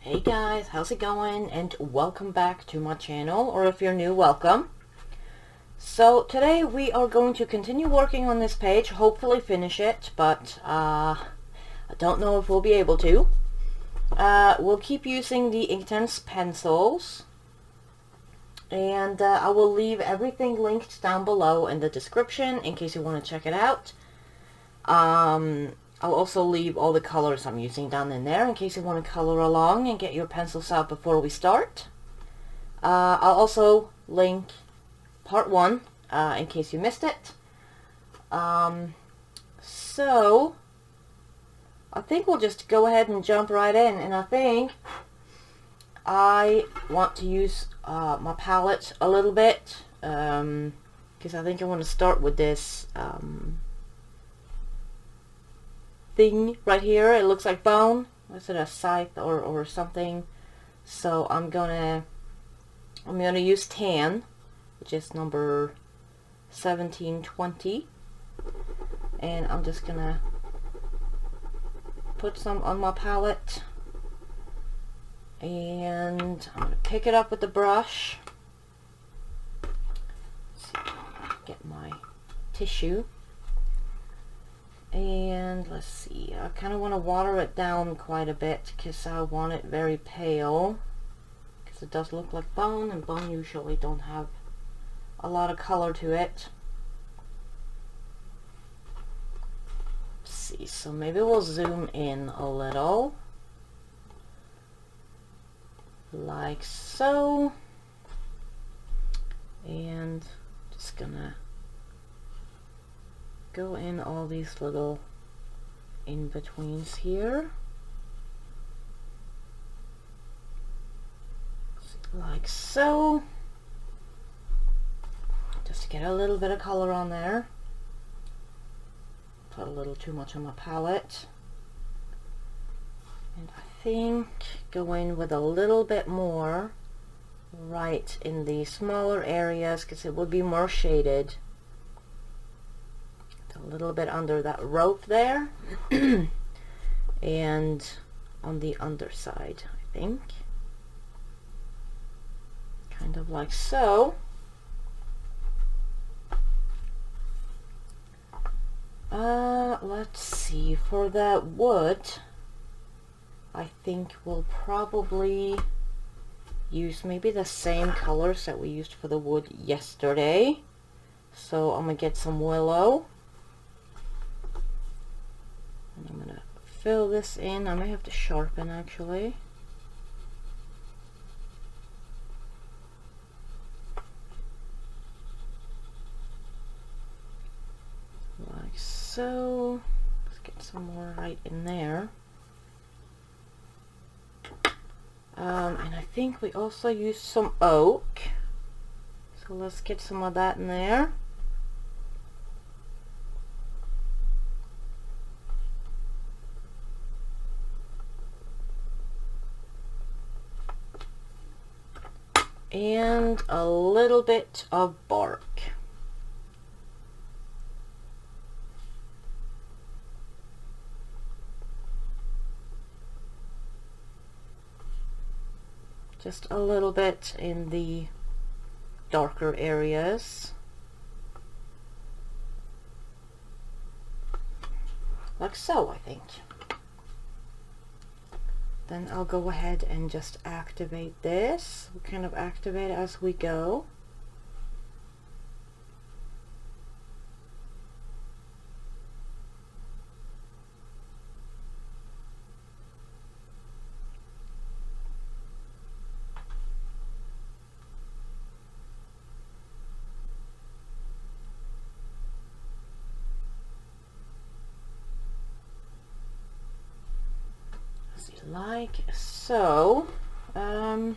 Hey guys, how's it going? And welcome back to my channel, or if you're new, welcome. So today we are going to continue working on this page, hopefully finish it, but I don't know if we'll be able to. We'll keep using the Inktense pencils, and I will leave everything linked down below in the description in case you want to check it out. I'll also leave all the colors I'm using down in there in case you want to color along and get your pencils out before we start. I'll also link part 1 in case you missed it. So I think we'll just go ahead and jump right in, and I think I want to use my palette a little bit because I think I want to start with this thing right here. It looks like bone. Is it a scythe or something? So I'm gonna use tan, which is number 1720, and I'm just gonna put some on my palette, and I'm gonna pick it up with the brush. Let's see, get my tissue. And let's see, I kind of want to water it down quite a bit because I want it very pale, because it does look like bone, and bone usually don't have a lot of color to it. Let's see, so maybe we'll zoom in a little, like so, and just gonna go in all these little in-betweens here, like so, just to get a little bit of color on there. Put a little too much on my palette, and I think go in with a little bit more right in the smaller areas because it will be more shaded. A little bit under that rope there and on the underside, I think, kind of like so. Let's see, for that wood I think we'll probably use maybe the same colors that we used for the wood yesterday. So I'm gonna get some willow. I'm going to fill this in. I may have to sharpen actually. Like so. Let's get some more right in there. And I think we also used some oak. So let's get some of that in there. And a little bit of bark. Just a little bit in the darker areas. Like so, I think. Then I'll go ahead and just activate this. We'll kind of activate it as we go. Like so. Okay,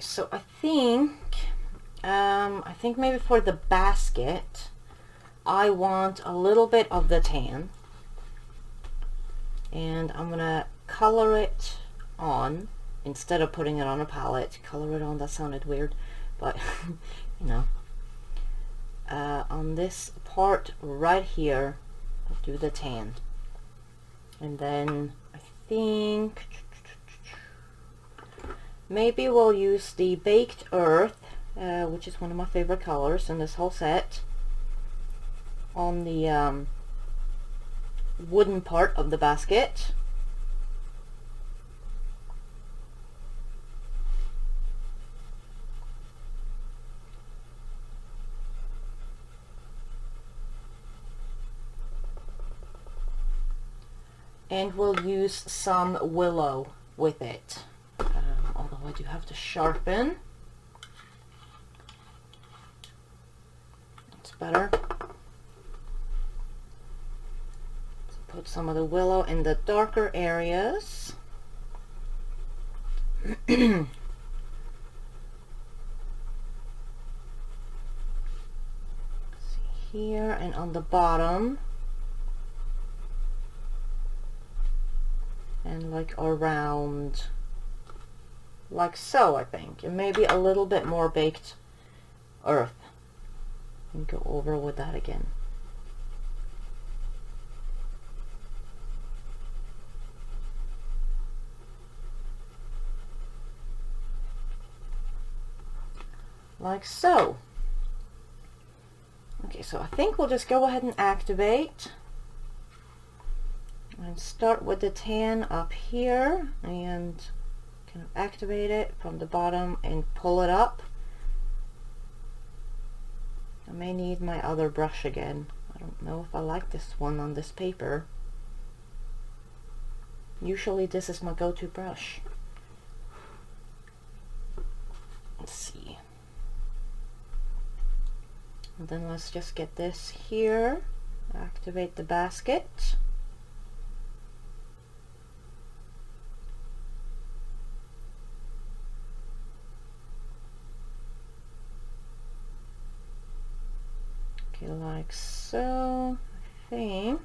so I think maybe for the basket I want a little bit of the tan, and I'm gonna color it on instead of putting it on a palette. Color it on, that sounded weird, but you know, on this part right here I'll do the tan. And then I think maybe we'll use the Baked Earth, which is one of my favorite colors in this whole set, on the wooden part of the basket. And we'll use some willow with it, although I do have to sharpen. That's better. So put some of the willow in the darker areas. See here, and on the bottom. And like around, like so, I think, and maybe a little bit more Baked Earth, and go over with that again. Like so. Okay, so I think we'll just go ahead and activate. And start with the tan up here and kind of activate it from the bottom and pull it up. I may need my other brush again. I don't know if I like this one on this paper. Usually this is my go-to brush. Let's see. And then let's just get this here. Activate the basket. Like so, I think.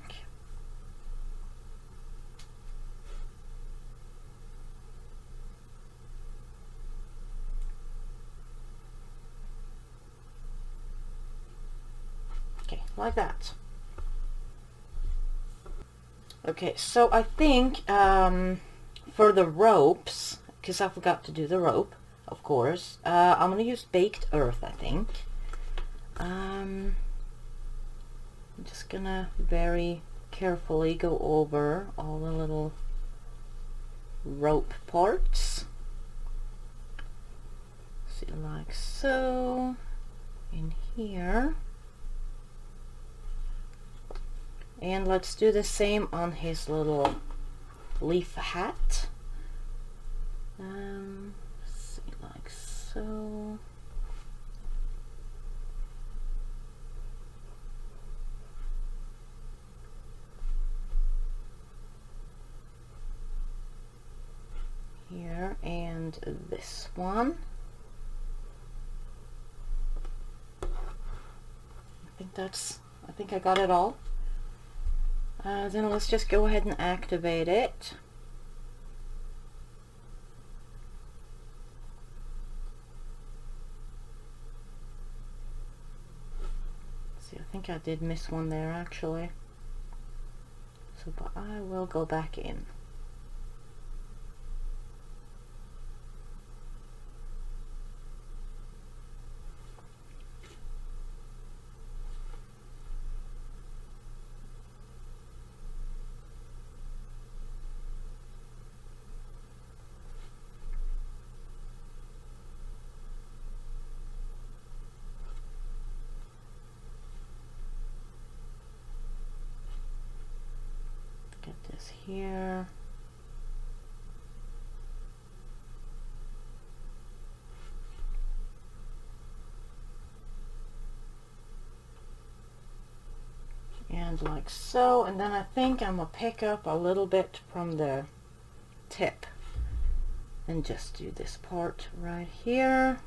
Okay, like that. Okay, so I think for the ropes, because I forgot to do the rope, of course, I'm gonna use Baked Earth, I think. I'm just gonna very carefully go over all the little rope parts. See, like so, in here. And let's do the same on his little leaf hat. See, like so. Here, and this one. I think I got it all. Then let's just go ahead and activate it. See, I think I did miss one there actually. So, but I will go back in. Get this here. And like so, and then I think I'm gonna pick up a little bit from the tip and just do this part right here.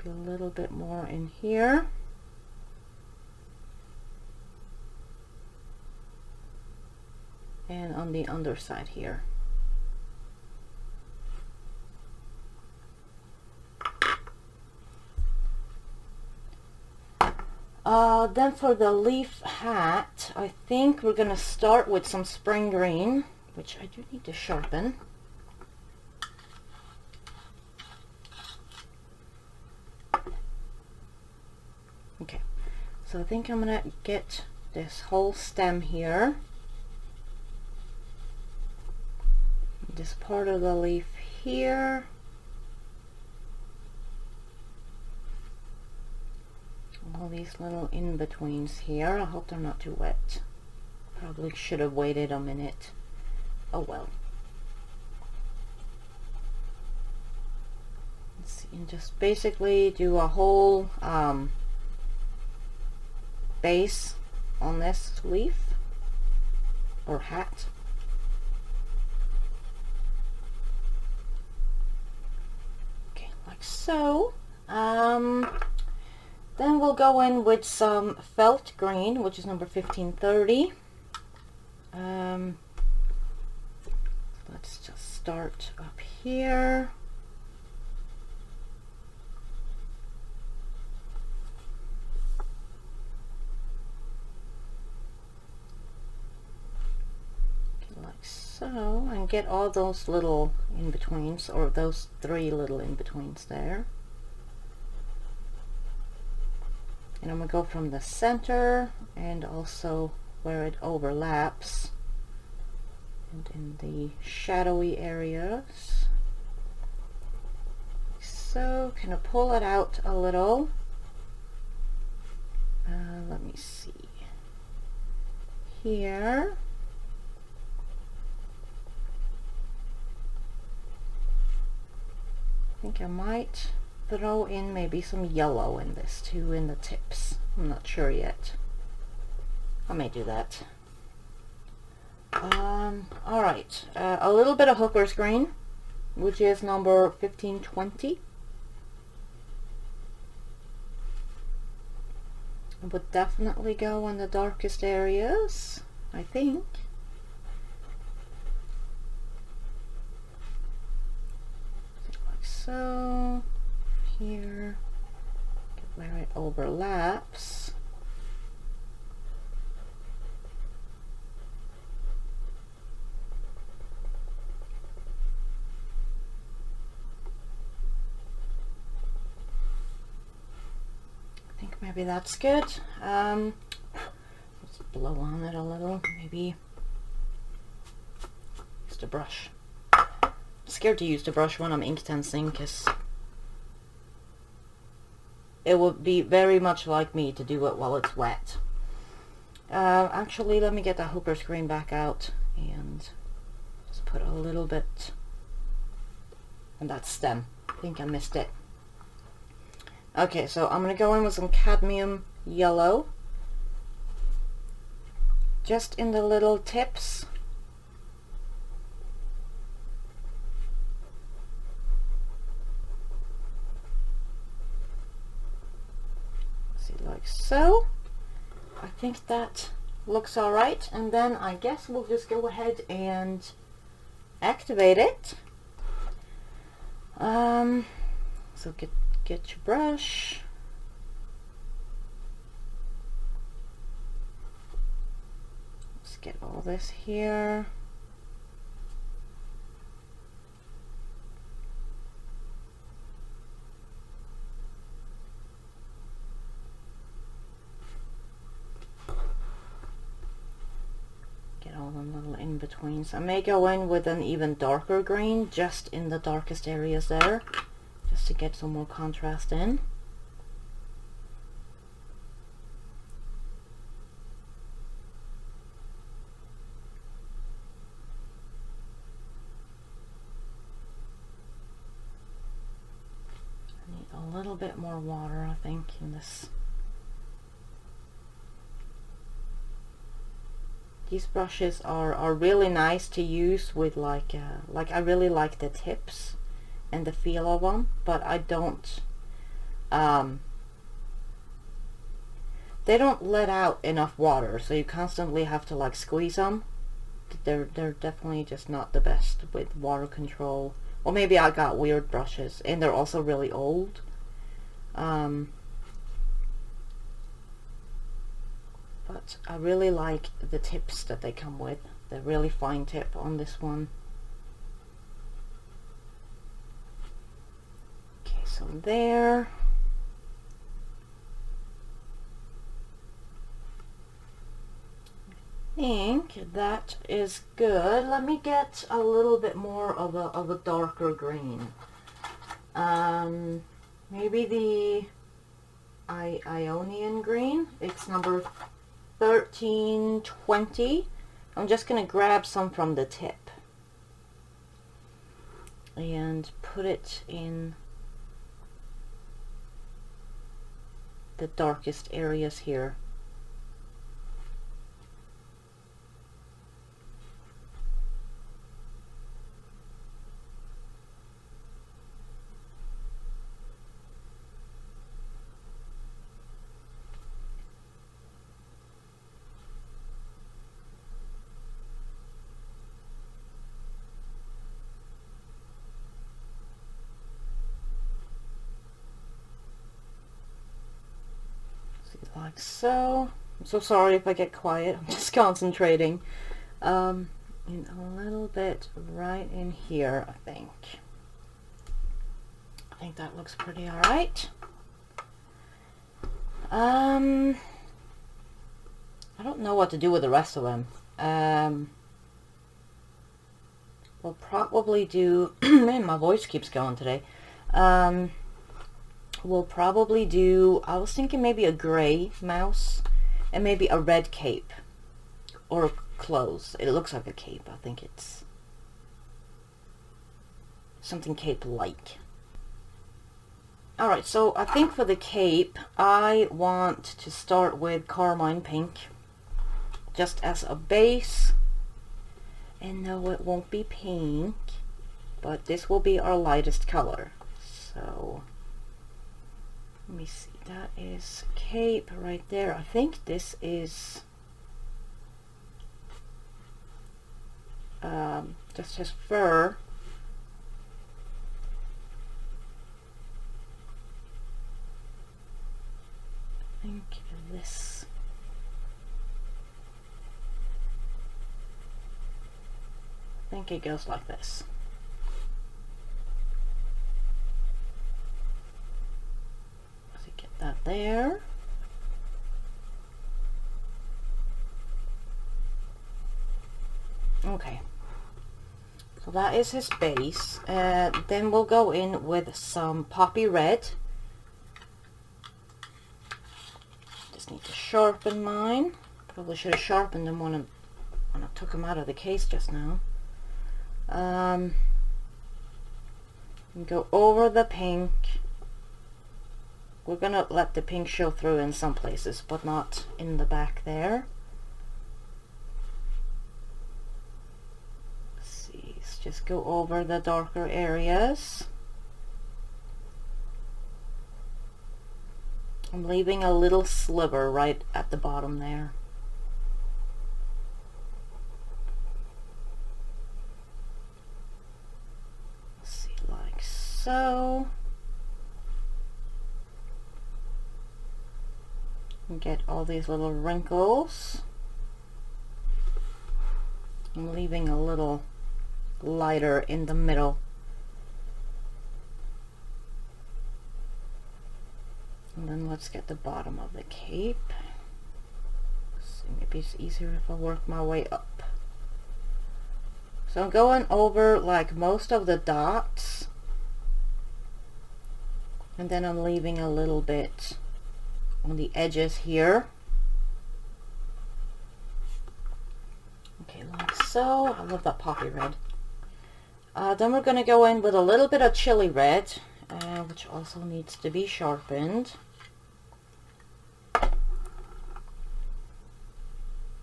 Be a little bit more in here. And on the underside here. Then for the leaf hat, I think we're gonna start with some spring green, which I do need to sharpen. Okay, so I think I'm gonna get this whole stem here, this part of the leaf here, all these little in-betweens here. I hope they're not too wet. Probably should have waited a minute. Oh well. Let's see, and just basically do a whole base on this leaf or hat. Okay, like so. Then we'll go in with some felt green, which is number 1530. Let's just start up here. Like so, and get all those little in-betweens, or those 3 little in-betweens there. And I'm going to go from the center and also where it overlaps and in the shadowy areas. So, kind of pull it out a little. Let me see. Here. I think I might throw in maybe some yellow in this too, in the tips. I'm not sure yet. I may do that. Alright, a little bit of hooker's green, which is number 1520. I would definitely go in the darkest areas, I think. Like so. Here, where it overlaps. I think maybe that's good. Let's blow on it a little, maybe use the brush. I'm scared to use the brush when I'm Inktensing because it would be very much like me to do it while it's wet. Actually, let me get that hooker's green back out and just put a little bit on that stem. I think I missed it. Okay, so I'm going to go in with some cadmium yellow. Just in the little tips. Like so. I think that looks alright, and then I guess we'll just go ahead and activate it. So get your brush. Let's get all this here. All the little in-betweens. I may go in with an even darker green just in the darkest areas there, just to get some more contrast in. I need a little bit more water, I think, in this. These brushes are really nice to use with like I really like the tips and the feel of them, but I don't they don't let out enough water, so you constantly have to like squeeze them. They're definitely just not the best with water control. Or maybe I got weird brushes, and they're also really old. but I really like the tips that they come with. The really fine tip on this one. Okay, so there. I think that is good. Let me get a little bit more of a darker green. Maybe the Ionian green. It's number 1320. I'm just gonna grab some from the tip and put it in the darkest areas here. Like so. I'm so sorry if I get quiet. I'm just concentrating. And a little bit right in here, I think. I think that looks pretty alright. I don't know what to do with the rest of them. We'll probably do... Man, my voice keeps going today. We'll probably do, I was thinking maybe a gray mouse and maybe a red cape or clothes. It looks like a cape. I think it's something cape-like. Alright, so I think for the cape, I want to start with carmine pink just as a base. And no, it won't be pink, but this will be our lightest color. So... let me see, that is cape right there. I think this is just his fur. I think this. I think it goes like this. That there. Okay, so that is his base. Then we'll go in with some poppy red. Just need to sharpen mine. Probably should have sharpened them when I took them out of the case just now. And go over the pink. We're gonna let the pink show through in some places, but not in the back there. Let's see, let's just go over the darker areas. I'm leaving a little sliver right at the bottom there. Let's see, like so. Get all these little wrinkles. I'm leaving a little lighter in the middle. And then let's get the bottom of the cape. So maybe it's easier if I work my way up. So I'm going over like most of the dots. And then I'm leaving a little bit on the edges here. Okay, like so. I love that poppy red. Then we're going to go in with a little bit of chili red, which also needs to be sharpened.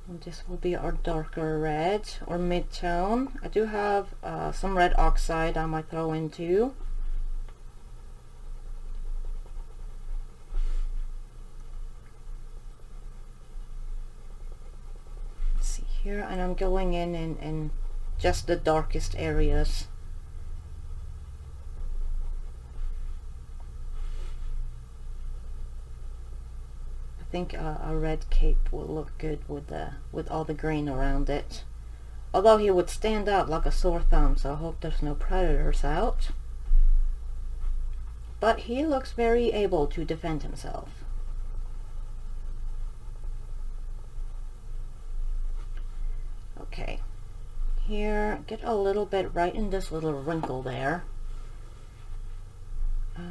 And this will be our darker red or mid-tone. I do have some red oxide I might throw in too. Here, and I'm going in just the darkest areas. think a red cape will look good with all the green around it. Although he would stand out like a sore thumb, so I hope there's no predators out. But he looks very able to defend himself. Okay, here, get a little bit right in this little wrinkle there. I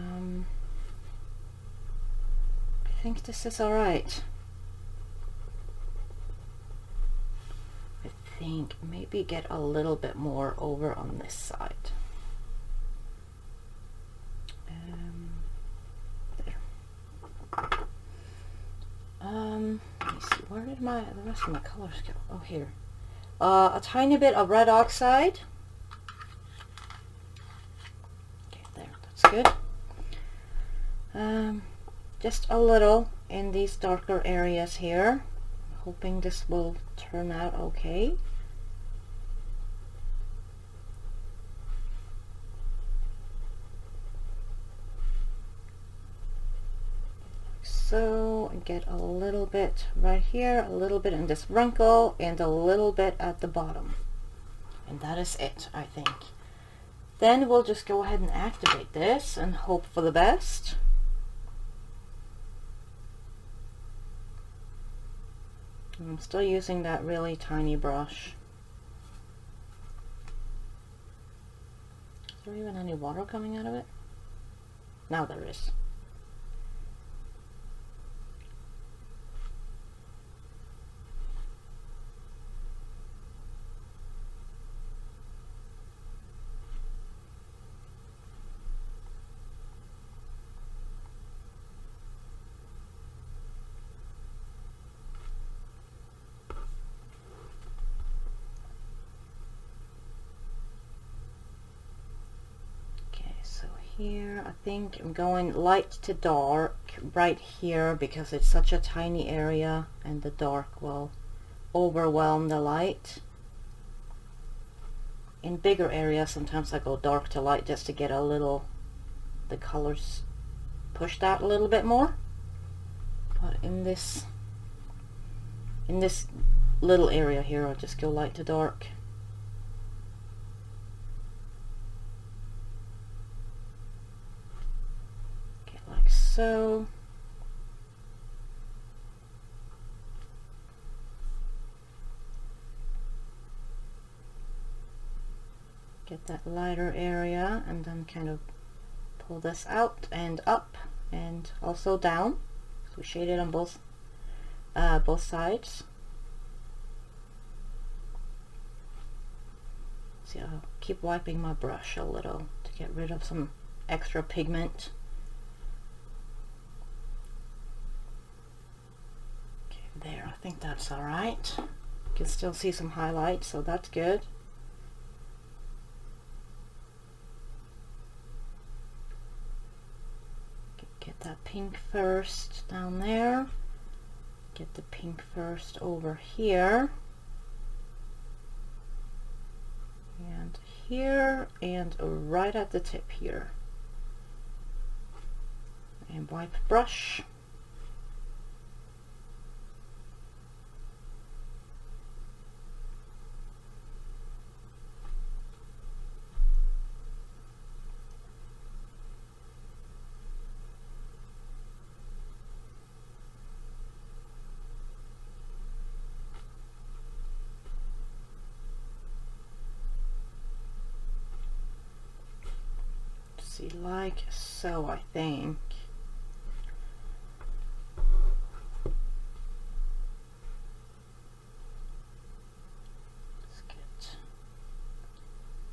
think this is alright. I think maybe get a little bit more over on this side. There. Let me see, where did the rest of my colors go? Oh, here. A tiny bit of red oxide. Okay, there, that's good. Just a little in these darker areas here. Hoping this will turn out okay. So get a little bit right here, a little bit in this wrinkle, and a little bit at the bottom. And that is it, I think. Then we'll just go ahead and activate this and hope for the best. I'm still using that really tiny brush. Is there even any water coming out of it? Now there is. Here, I think I'm going light to dark right here because it's such a tiny area and the dark will overwhelm the light. In bigger areas, sometimes I go dark to light just to get a little, the colors pushed out a little bit more. But in this little area here, I'll just go light to dark. So get that lighter area and then kind of pull this out and up and also down. So shade it on both sides. See, I'll keep wiping my brush a little to get rid of some extra pigment. There, I think that's all right. You can still see some highlights, so that's good. Get that pink first down there. Get the pink first over here. And here, and right at the tip here. And wipe brush. Like so, I think. Let's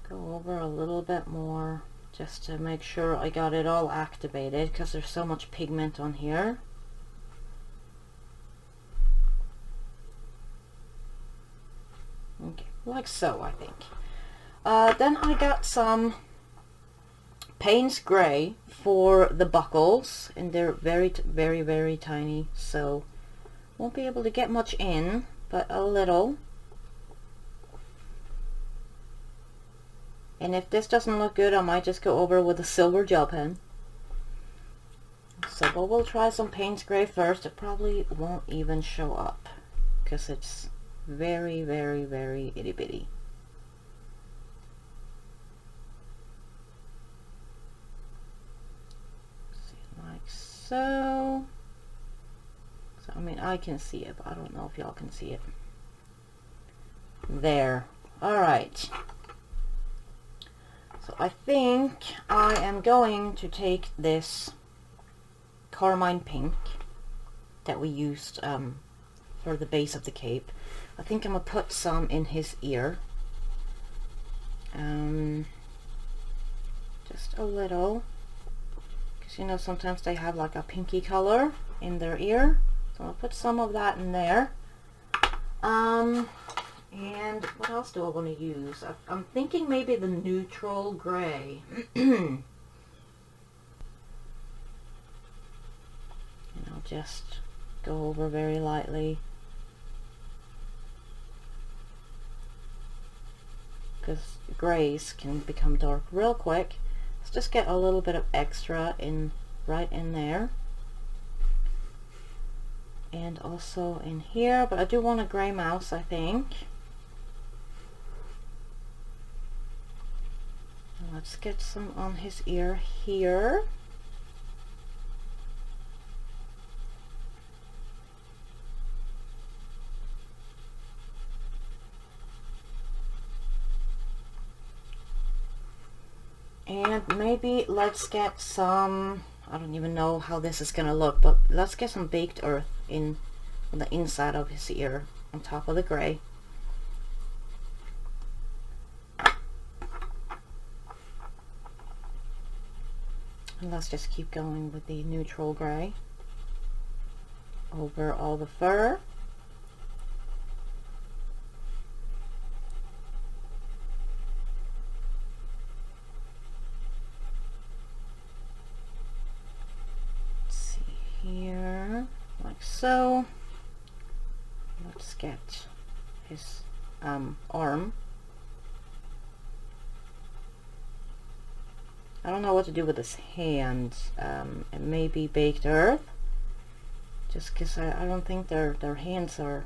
go over a little bit more just to make sure I got it all activated because there's so much pigment on here. Okay, like so, I think. Then I got some Payne's Gray for the buckles, and they're very tiny, so won't be able to get much in, but a little. And if this doesn't look good, I might just go over with a silver gel pen. So, but we'll try some Payne's Gray first. It probably won't even show up because it's very, very, very itty bitty. Like so. So, I mean, I can see it, but I don't know if y'all can see it. There. Alright. So I think I am going to take this carmine pink that we used for the base of the cape. I think I'm gonna put some in his ear. Just a little, because you know sometimes they have like a pinky color in their ear, so I'll put some of that in there. And what else do I want to use? I'm thinking maybe the neutral gray. And I'll just go over very lightly, because grays can become dark real quick. Let's just get a little bit of extra in right in there, and also in here, but I do want a gray mouse, I think. Let's get some on his ear here. And maybe let's get some, I don't even know how this is gonna look, but let's get some baked earth in on the inside of his ear on top of the gray. And let's just keep going with the neutral gray over all the fur. Let's see here, like so. Let's get his arm. I don't know what to do with his hands. It may be baked earth, just because I don't think their hands are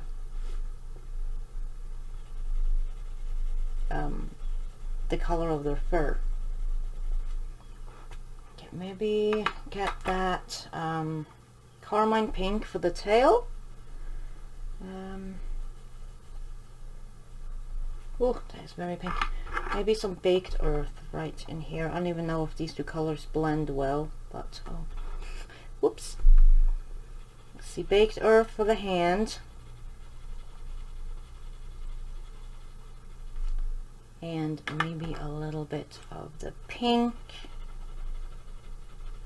the color of their fur. Okay, maybe get that carmine pink for the tail. Oh, that is very pink. Maybe some baked earth right in here. I don't even know if these two colors blend well, but oh, whoops. Let's see, baked earth for the hand. And maybe a little bit of the pink,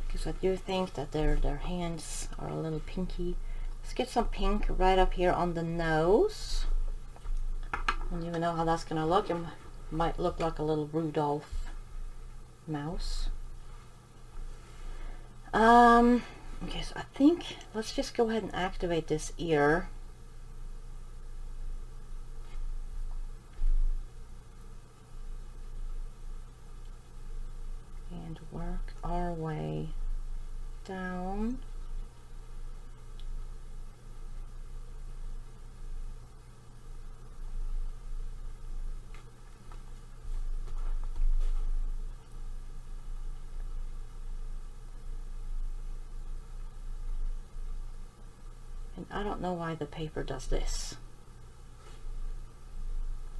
because I do think that their hands are a little pinky. Let's get some pink right up here on the nose. I don't even know how that's gonna look. It might look like a little Rudolph mouse. Okay, so I think let's just go ahead and activate this ear. And work our way down. And I don't know why the paper does this,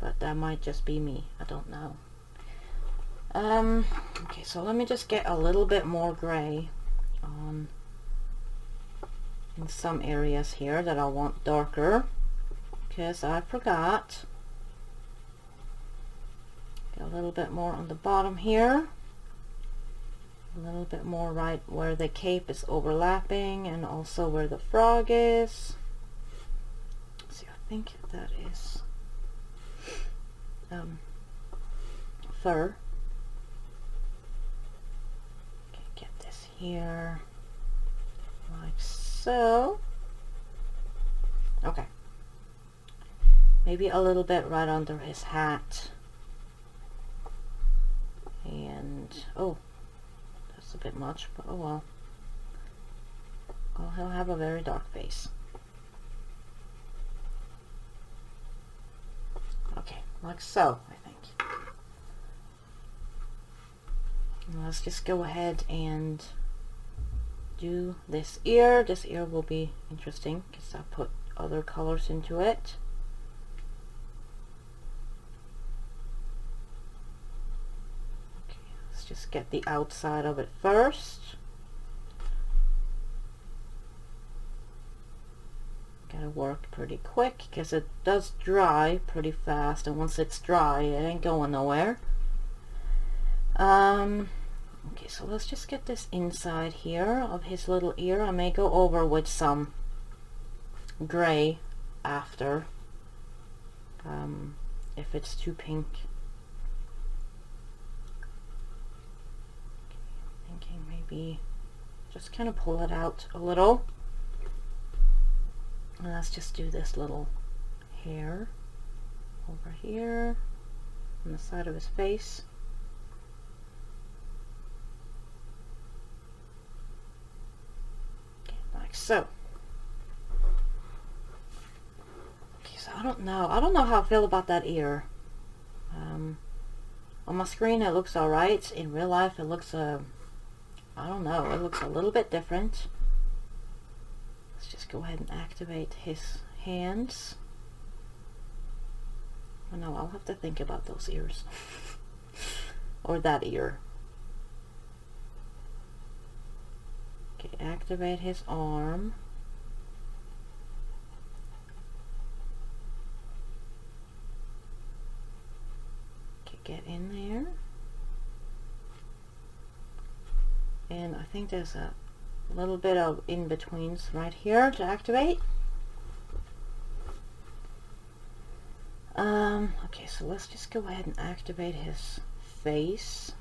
but that might just be me. I don't know. Okay, so let me just get a little bit more gray on in some areas here that I want darker, because I forgot. Get a little bit more on the bottom here, a little bit more right where the cape is overlapping, and also where the frog is. See, I think that is fur. Here, like so. Okay, maybe a little bit right under his hat, and oh, that's a bit much, but oh well. well, he'll have a very dark face. Okay, like so, I think. And let's just go ahead and do this ear. This ear will be interesting because I put other colors into it. Okay, let's just get the outside of it first. Gotta work pretty quick because it does dry pretty fast, and once it's dry it ain't going nowhere. Okay, so let's just get this inside here of his little ear. I may go over with some gray after, if it's too pink. Okay, I'm thinking maybe just kind of pull it out a little. And let's just do this little hair over here on the side of his face. Okay, like so. Okay, so I don't know how I feel about that ear. On my screen it looks alright. In real life it looks I don't know, it looks a little bit different. Let's just go ahead and activate his hands. Oh no, I'll have to think about those ears. Or that ear. Okay, activate his arm. Okay, get in there. And I think there's a little bit of in-betweens right here to activate. Okay, so let's just go ahead and activate his face.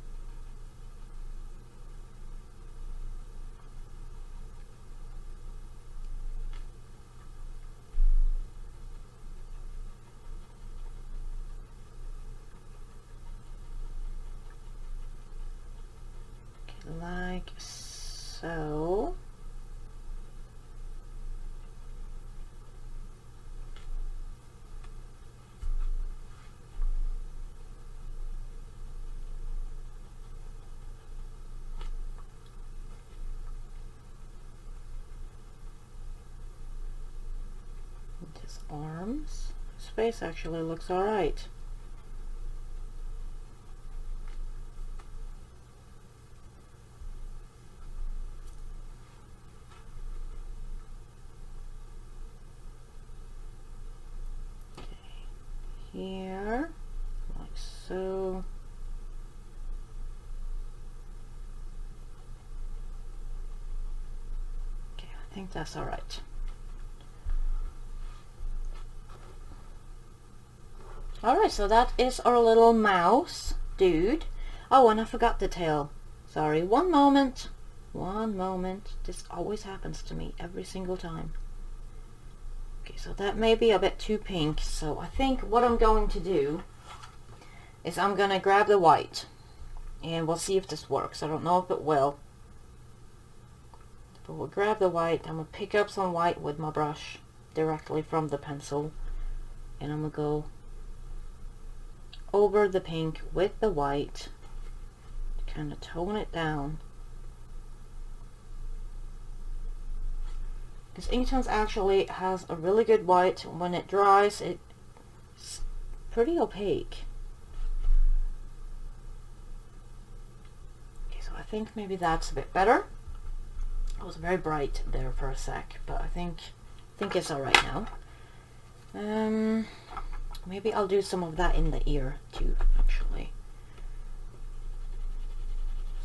Okay, like so. His arms. His face actually looks alright. Okay, here, like so. Okay, I think that's alright. Alright, so that is our little mouse dude. Oh, and I forgot the tail. Sorry, one moment. One moment. This always happens to me every single time. Okay, so that may be a bit too pink, so I think what I'm going to do is I'm going to grab the white. And we'll see if this works. I don't know if it will. But we'll grab the white. I'm going to pick up some white with my brush directly from the pencil. And I'm going to go over the pink with the white to kind of tone it down. Because Inktense actually has a really good white. When it dries, it's pretty opaque. Okay, so I think maybe that's a bit better. It was very bright there for a sec, but I think it's alright now. Maybe I'll do some of that in the ear too, actually.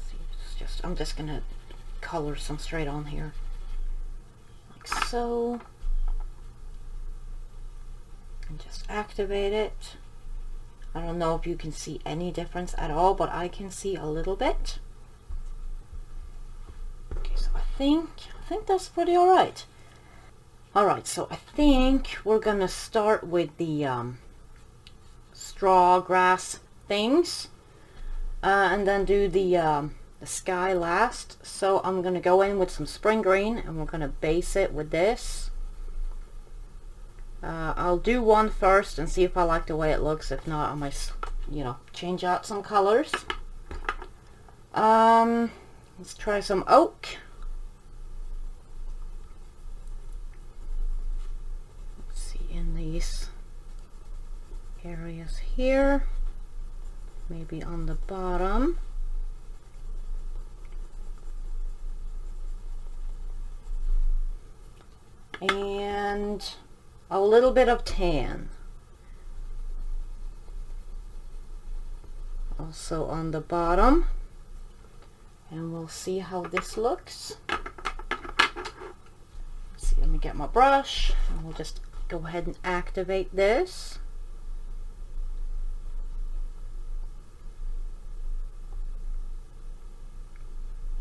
See, I'm just gonna color some straight on here. Like so. And just activate it. I don't know if you can see any difference at all, but I can see a little bit. Okay, so I think that's pretty alright. Alright, so I think we're gonna start with the straw grass things, and then do the the sky last, so I'm going to go in with some spring green and we're going to base it with this. I'll do one first and see if I like the way it looks. If not, I might, you know, change out some colors. Let's try some oak. Let's see, in these areas here, maybe on the bottom. And a little bit of tan. Also on the bottom. And we'll see how this looks. Let's see, let me get my brush and we'll just go ahead and activate this.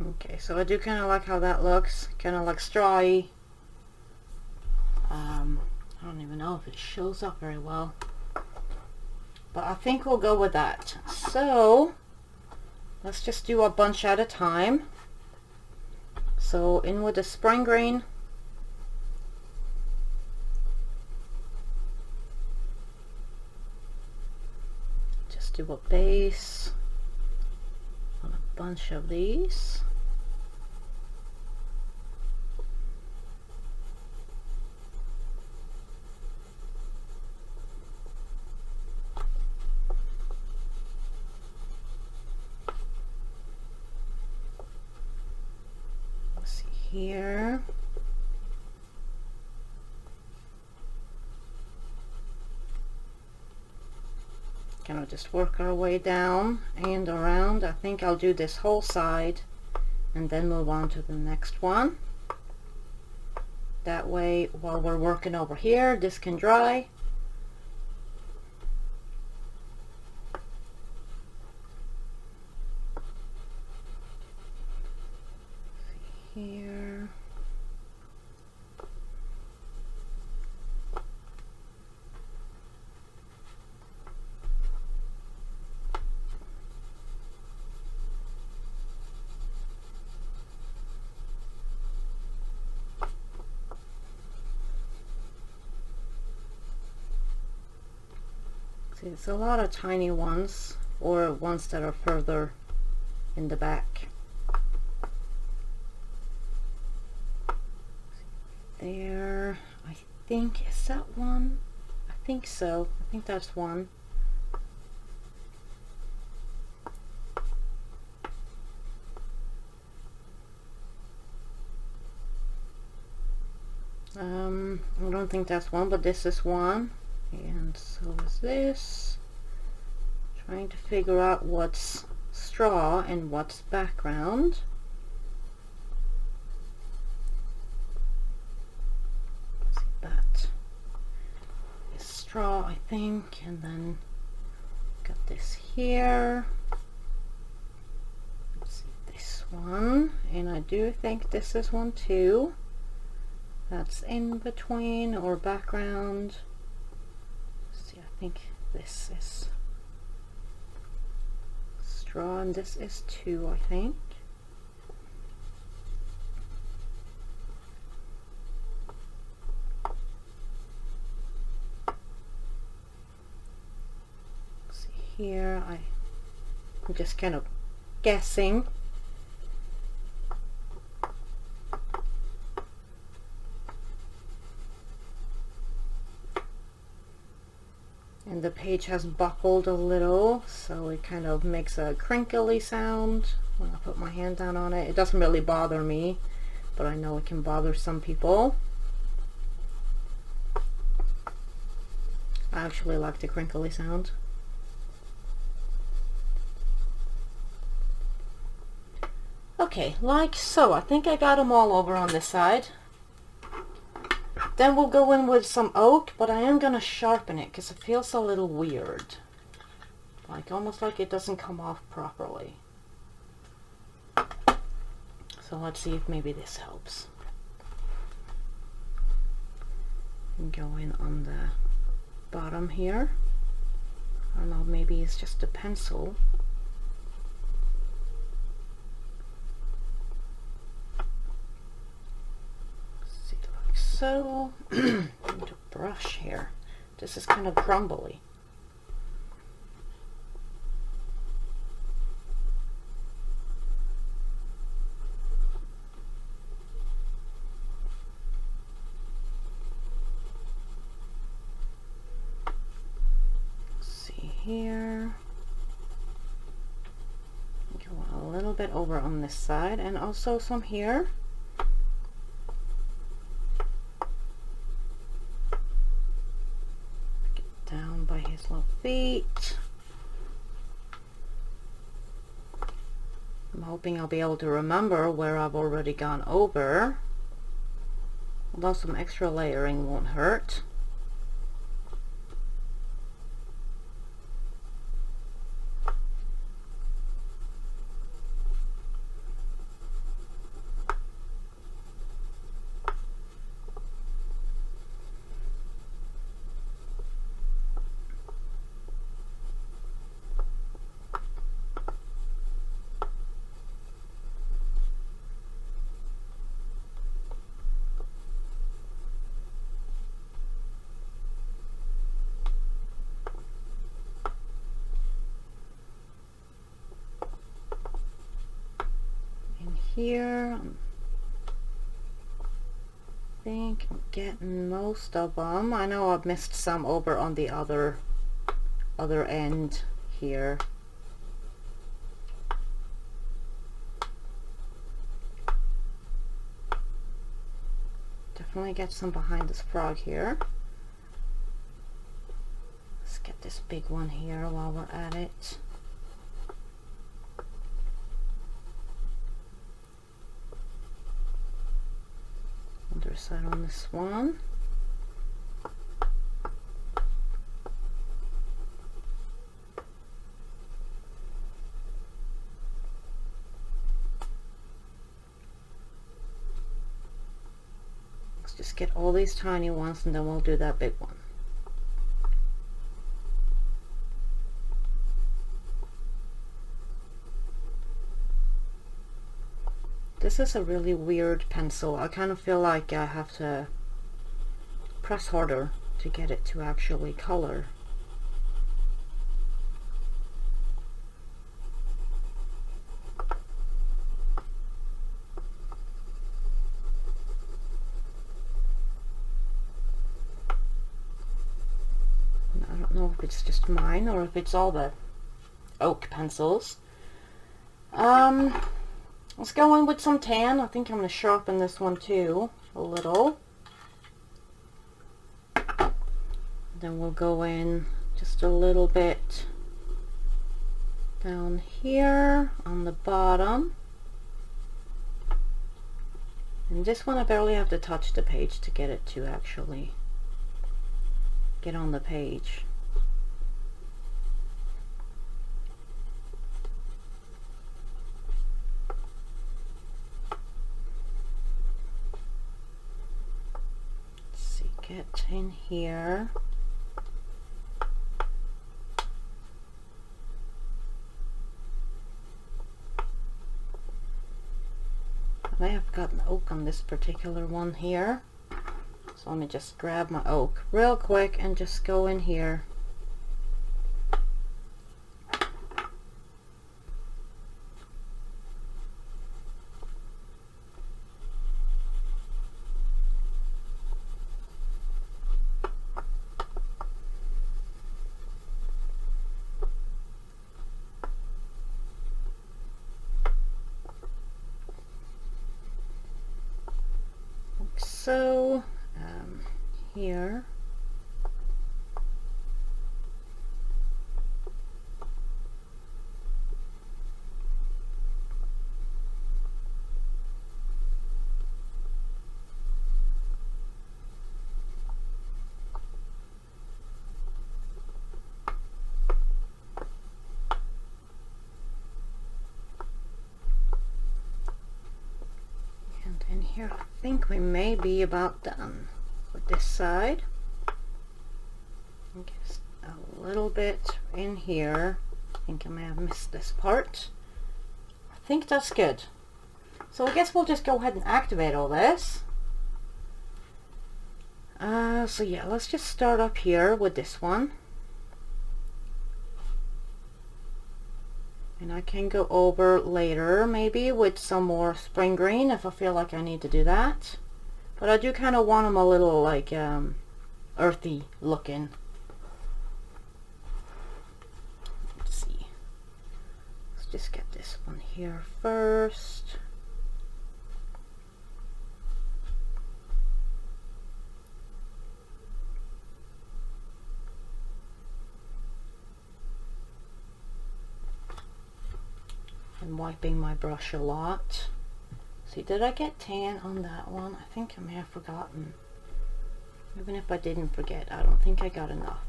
Okay, so I do kind of like how that looks, kind of like strawy. I don't even know if it shows up very well, but I think we'll go with that. So let's just do a bunch at a time. So in with the spring green. Just do a base on a bunch of these. Here. Kind of just work our way down and around. I think I'll do this whole side and then move on to the next one. That way, while we're working over here, this can dry. Here. See, it's a lot of tiny ones, or ones that are further in the back. There, I think, is that one? I think so. I think that's one. I don't think that's one, but this is one, and so is this. Trying to figure out what's straw and what's background. That is straw, I think, and then got this here. Let's see, this one, and I do think this is one too. That's in between or background. Let's see, I think this is straw and this is two, I think. Here I'm just kind of guessing. And the page has buckled a little, so it kind of makes a crinkly sound when I put my hand down on it. It doesn't really bother me, but I know it can bother some people. I actually like the crinkly sound. Okay, like so. I think I got them all over on this side. Then we'll go in with some oak, but I am going to sharpen it because it feels a little weird. Like, almost like it doesn't come off properly. So let's see if maybe this helps. Go in on the bottom here. I don't know, maybe it's just a pencil. so I need a brush here. This is kind of crumbly. Let's see here. Go a little bit over on this side and also some here. Down by his little feet. I'm hoping I'll be able to remember where I've already gone over, although some extra layering won't hurt. Here, I think I'm getting most of them. I know I've missed some over on the other end here. Definitely get some behind this frog here. Let's get this big one here while we're at it. Underside on this one. Let's just get all these tiny ones and then we'll do that big one. This is a really weird pencil. I kind of feel like I have to press harder to get it to actually color. And I don't know if it's just mine or if it's all the oak pencils. Let's go in with some tan. I think I'm going to sharpen this one too a little. Then we'll go in just a little bit down here on the bottom. And this one I barely have to touch the page to get it to actually get on the page. Get in here. I may have gotten oak on this particular one here. So let me just grab my oak real quick and just go in here. So here here I think we may be about done with this side. Just a little bit in here. I think I may have missed this part. I think that's good. So I guess we'll just go ahead and activate all this. So yeah, let's just start up here with this one. And I can go over later maybe with some more spring green if I feel like I need to do that. But I do kind of want them a little like earthy looking. Let's see. Let's just get this one here first. I'm wiping my brush a lot. See, did I get tan on that one? I think I may have forgotten. Even if I didn't forget, I don't think I got enough.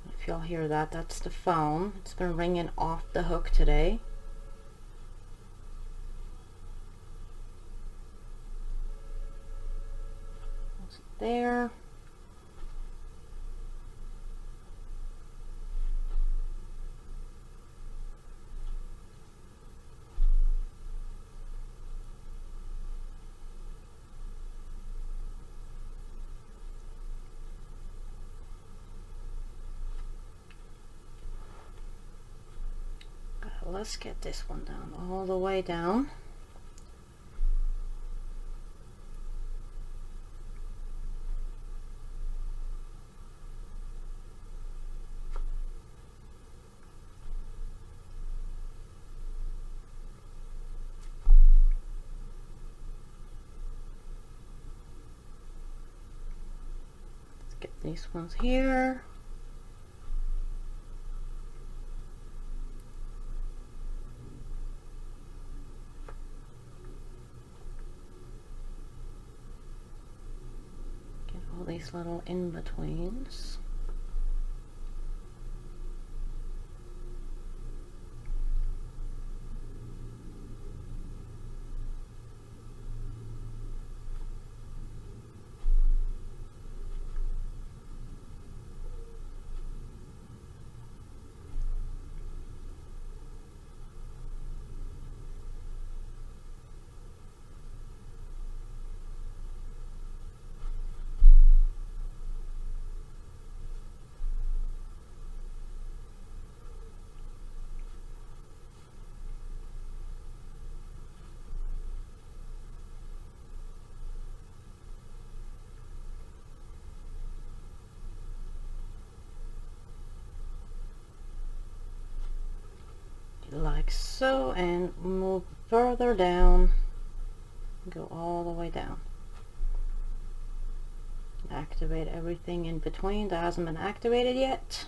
If y'all hear that, that's the phone. It's been ringing off the hook today. That's there. Let's get this one down, all the way down. Let's get these ones here. These little in-betweens. Like so, and move further down, go all the way down. Activate everything in between that hasn't been activated yet.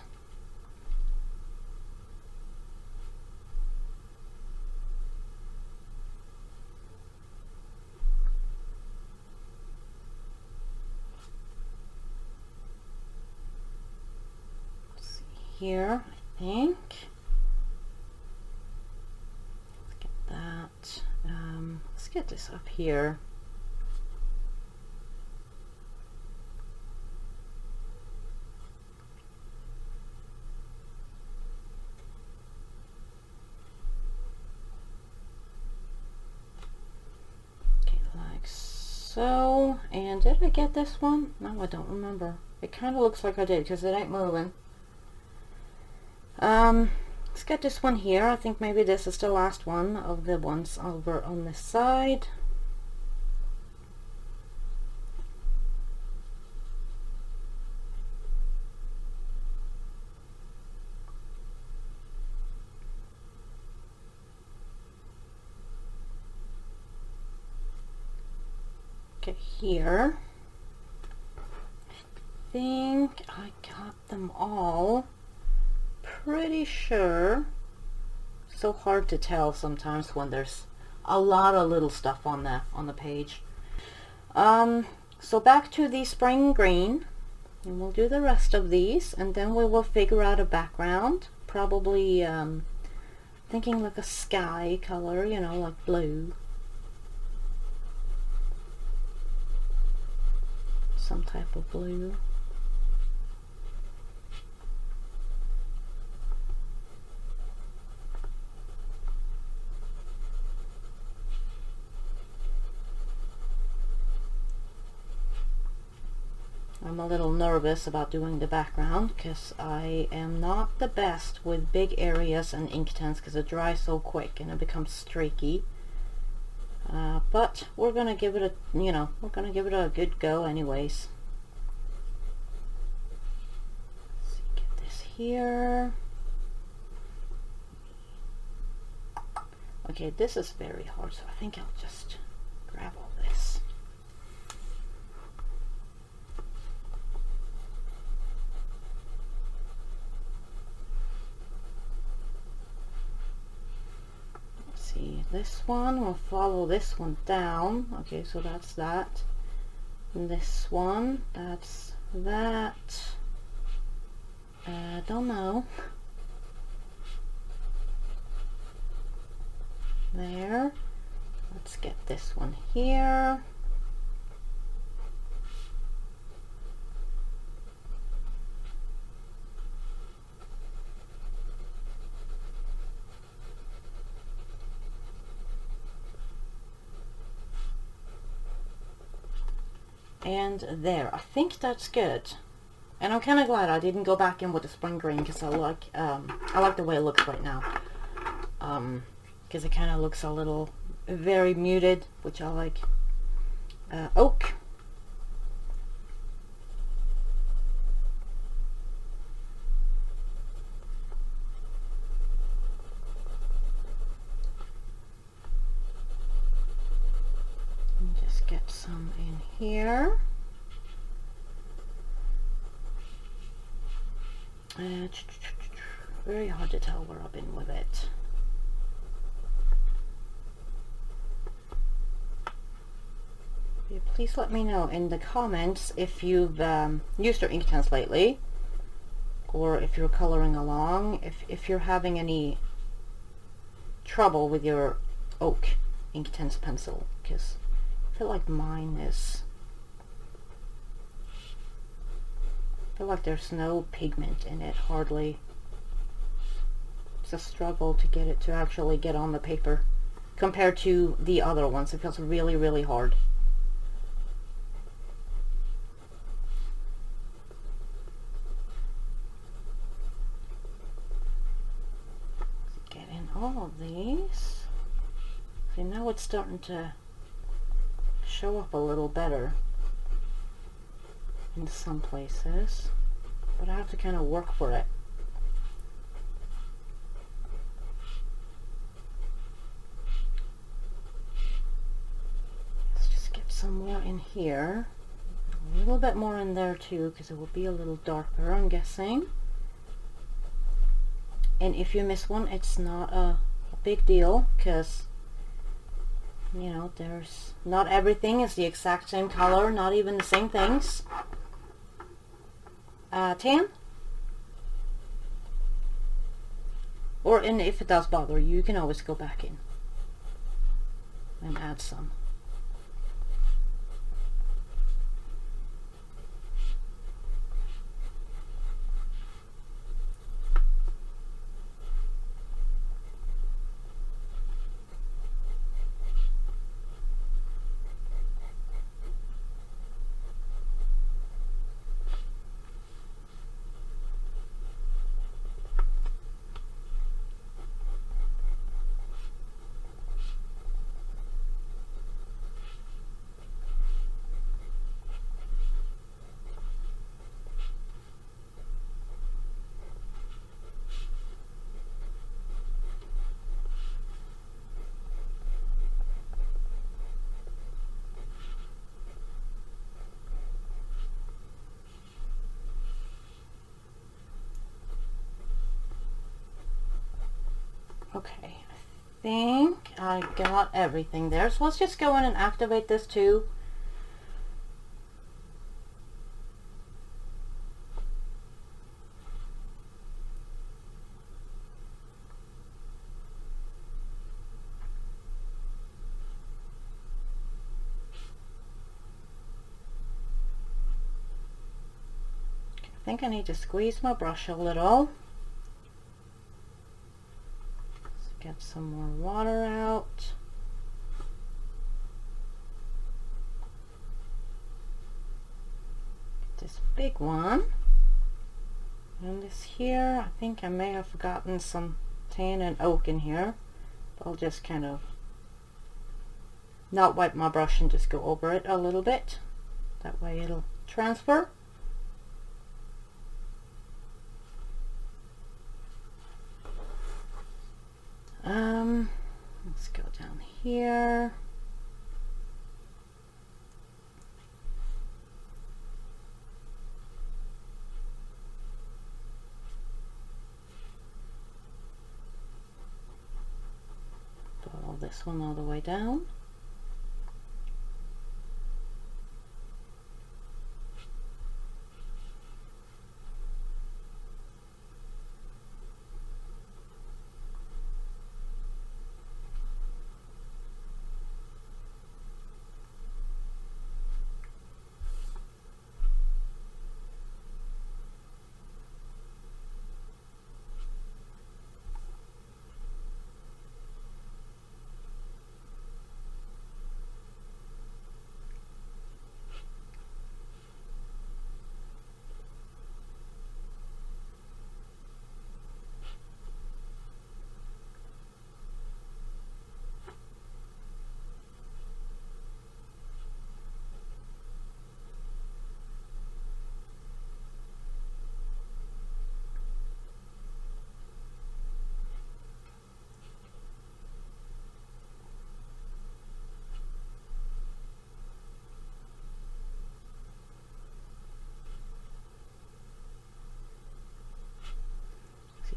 Let's see here, I think. That let's get this up here. Okay, like so. And did I get this one? No, I don't remember. It kind of looks like I did because it ain't moving. Let's get this one here. I think maybe this is the last one of the ones over on this side. Okay, here. I think I got them all. Pretty sure. So hard to tell sometimes when there's a lot of little stuff on the page. So back to the spring green, and we'll do the rest of these, and then we will figure out a background. Probably thinking like a sky color, you know, like blue. Some type of blue. I'm a little nervous about doing the background because I am not the best with big areas and Inktense because it dries so quick and it becomes streaky. But we're gonna give it a, we're gonna give it a good go anyways. Let's see, get this here. Okay, this is very hard, so I think I'll just grab all this. See, this one will follow this one down. Okay, so that's that. And this one, that's that. Don't know. There. Let's get this one here. And there, I think that's good. And I'm kind of glad I didn't go back in with the spring green because I like the way it looks right now. Because it kind of looks a little very muted, which I like. Oak. Just get some in here. Very hard to tell where I've been with it. Yeah, please let me know in the comments if you've used your Inktense lately, or if you're coloring along, if you're having any trouble with your Oak Inktense pencil, because I feel like mine is, I feel like there's no pigment in it, hardly. It's a struggle to get it to actually get on the paper compared to the other ones. It feels really, really hard. Get in all of these. See, now it's starting to show up a little better in some places, but I have to kind of work for it. Let's just get some more in here, a little bit more in there too, because it will be a little darker, I'm guessing. And if you miss one, it's not a big deal, because you know, there's not everything is the exact same color, not even the same things. Tan, or and if it does bother you, you can always go back in and add some. Okay, I think I got everything there. So let's just go in and activate this too. I think I need to squeeze my brush a little. Get some more water out. Get this big one. And this here, I think I may have gotten some tan and oak in here. But I'll just kind of not wipe my brush and just go over it a little bit. That way it'll transfer. Let's go down here. Follow this one all the way down.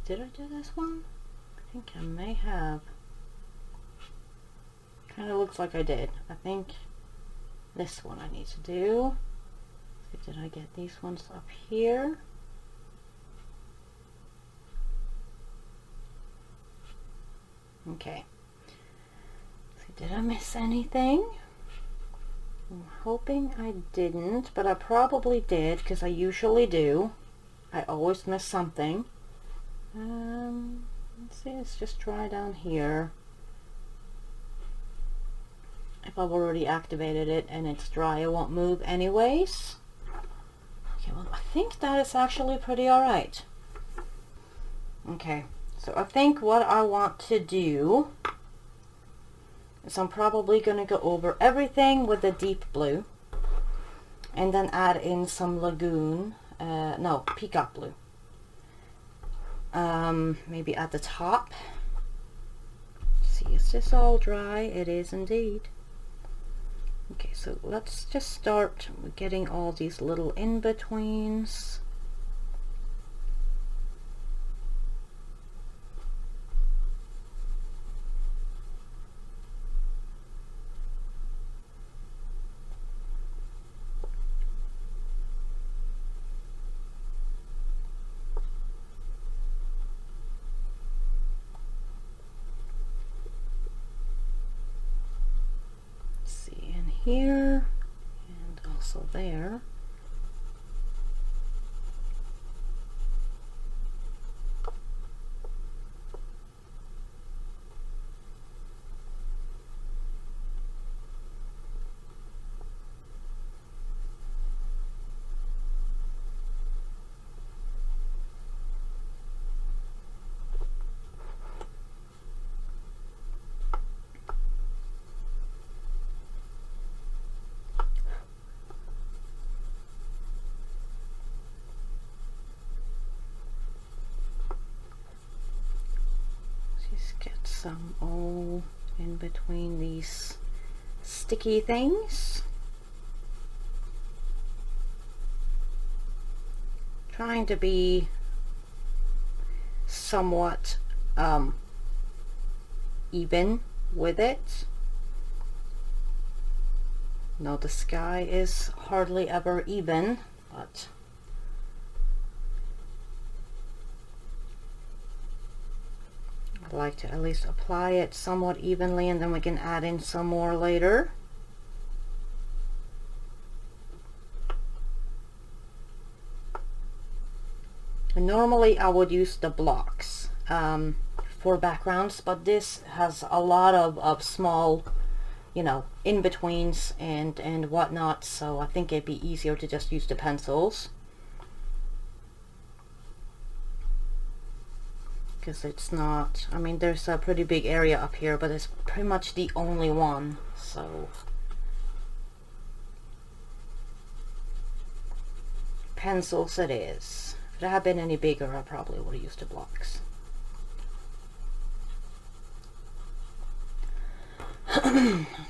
Did I do this one? I think I may have. Kind of looks like I did. I think this one I need to do. So did I get these ones up here? Okay. So did I miss anything? I'm hoping I didn't, but I probably did because I usually do. I always miss something. Let's see, let's just try down here. If I've already activated it and it's dry, it won't move anyways. Okay, well, I think that is actually pretty alright. Okay, so I think what I want to do is I'm probably going to go over everything with the deep blue and then add in some lagoon, no, peacock blue. Maybe at the top. See, is this all dry? It is indeed. Okay, so let's just start getting all these little in-betweens. Here and also there. Get some all in between these sticky things. Trying to be somewhat even with it. No, the sky is hardly ever even, but I like to at least apply it somewhat evenly, and then we can add in some more later. And normally I would use the blocks for backgrounds, but this has a lot of small, you know, in-betweens and whatnot, so I think it'd be easier to just use the pencils. Because it's not, I mean, there's a pretty big area up here, but it's pretty much the only one, so pencils it is. If it had been any bigger, I probably would have used the blocks.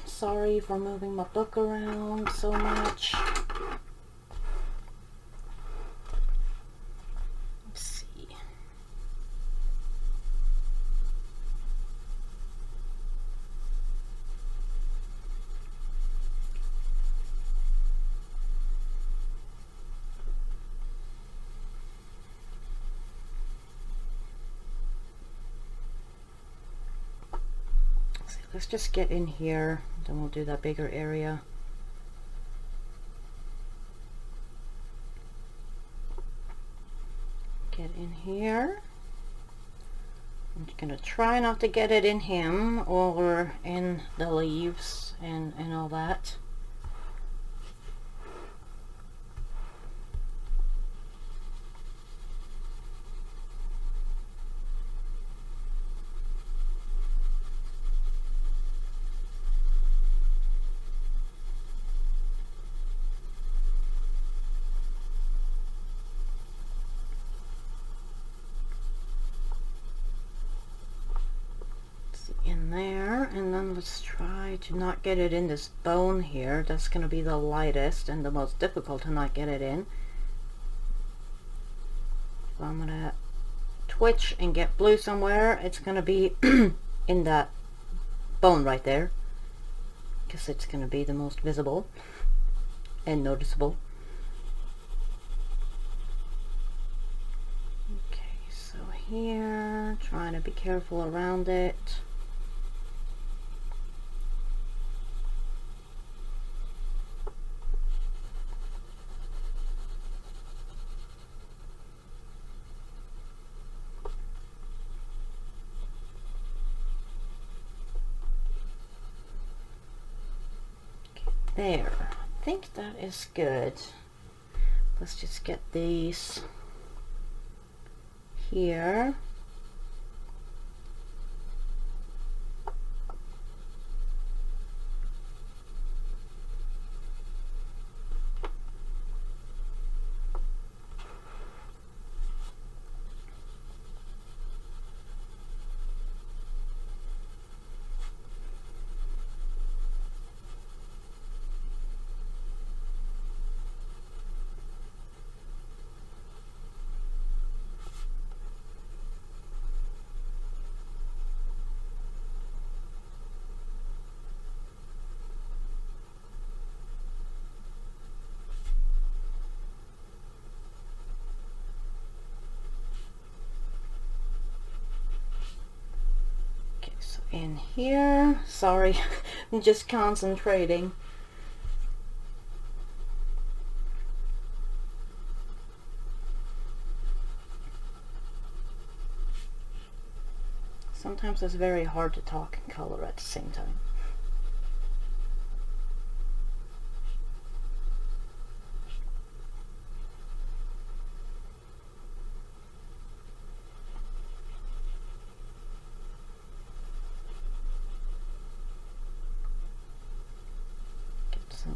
Sorry for moving my book around so much. Let's see. Let's just get in here, then we'll do that bigger area. Get in here. I'm just gonna try not to get it in him or in the leaves and all that. In there, and then let's try to not get it in this bone here. That's going to be the lightest and the most difficult to not get it in. So I'm going to twitch and get blue somewhere. It's going to be in that bone right there, because it's going to be the most visible and noticeable. Okay, so here, trying to be careful around it. There, I think that is good. Let's just get these here. In here, sorry, I'm just concentrating. Sometimes it's very hard to talk and color at the same time.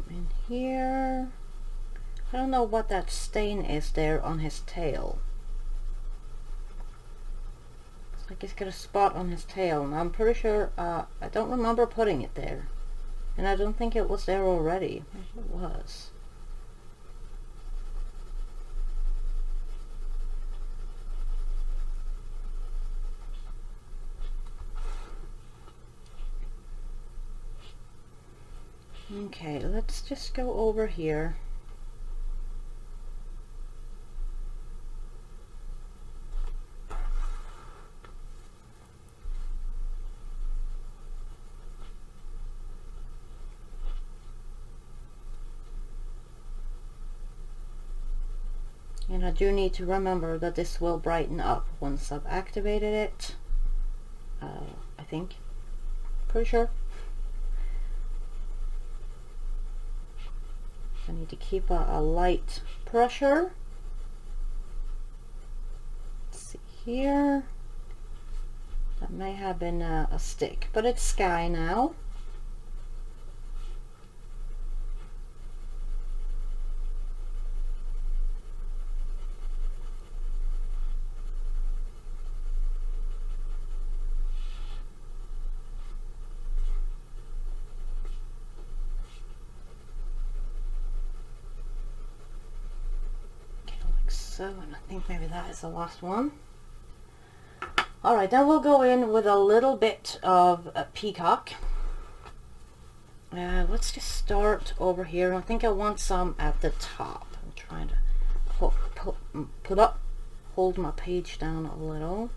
In here, I don't know what that stain is there on his tail. It's like he's got a spot on his tail, and I'm pretty sure I don't remember putting it there, and I don't think it was there already. Maybe it was. Okay, let's just go over here. And I do need to remember that this will brighten up once I've activated it. I think. Pretty sure. I need to keep a light pressure. Let's see here. That may have been a stick, but it's sky now. So, and I think maybe that is the last one. Alright, then we'll go in with a little bit of a peacock. Let's just start over here. I think I want some at the top. I'm trying to hold my page down a little.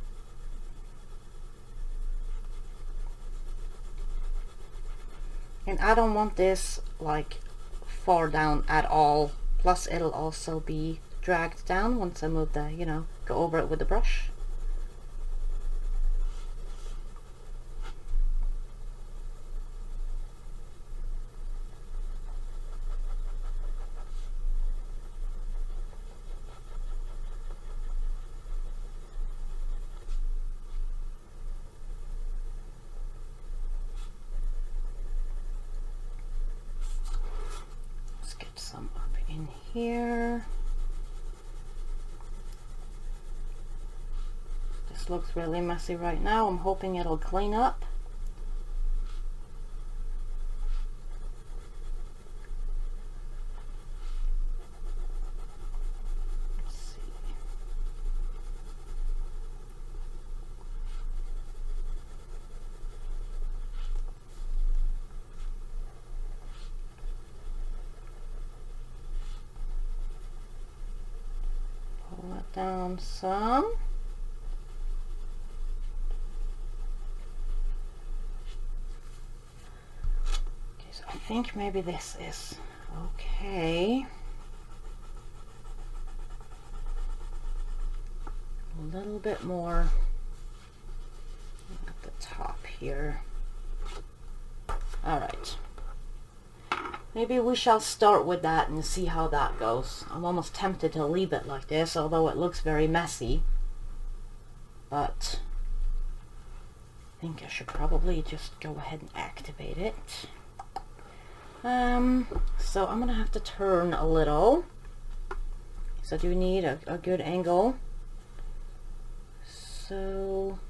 And I don't want this like far down at all. Plus it'll also be dragged down once I move the, you know, go over it with the brush. Let's get some up in here. Looks really messy right now. I'm hoping it'll clean up. Let's see. Pull that down some. I think maybe this is okay. A little bit more at the top here. All right. Maybe we shall start with that and see how that goes. I'm almost tempted to leave it like this, although it looks very messy. But I think I should probably just go ahead and activate it. So I'm gonna have to turn a little, so I do need a good angle. So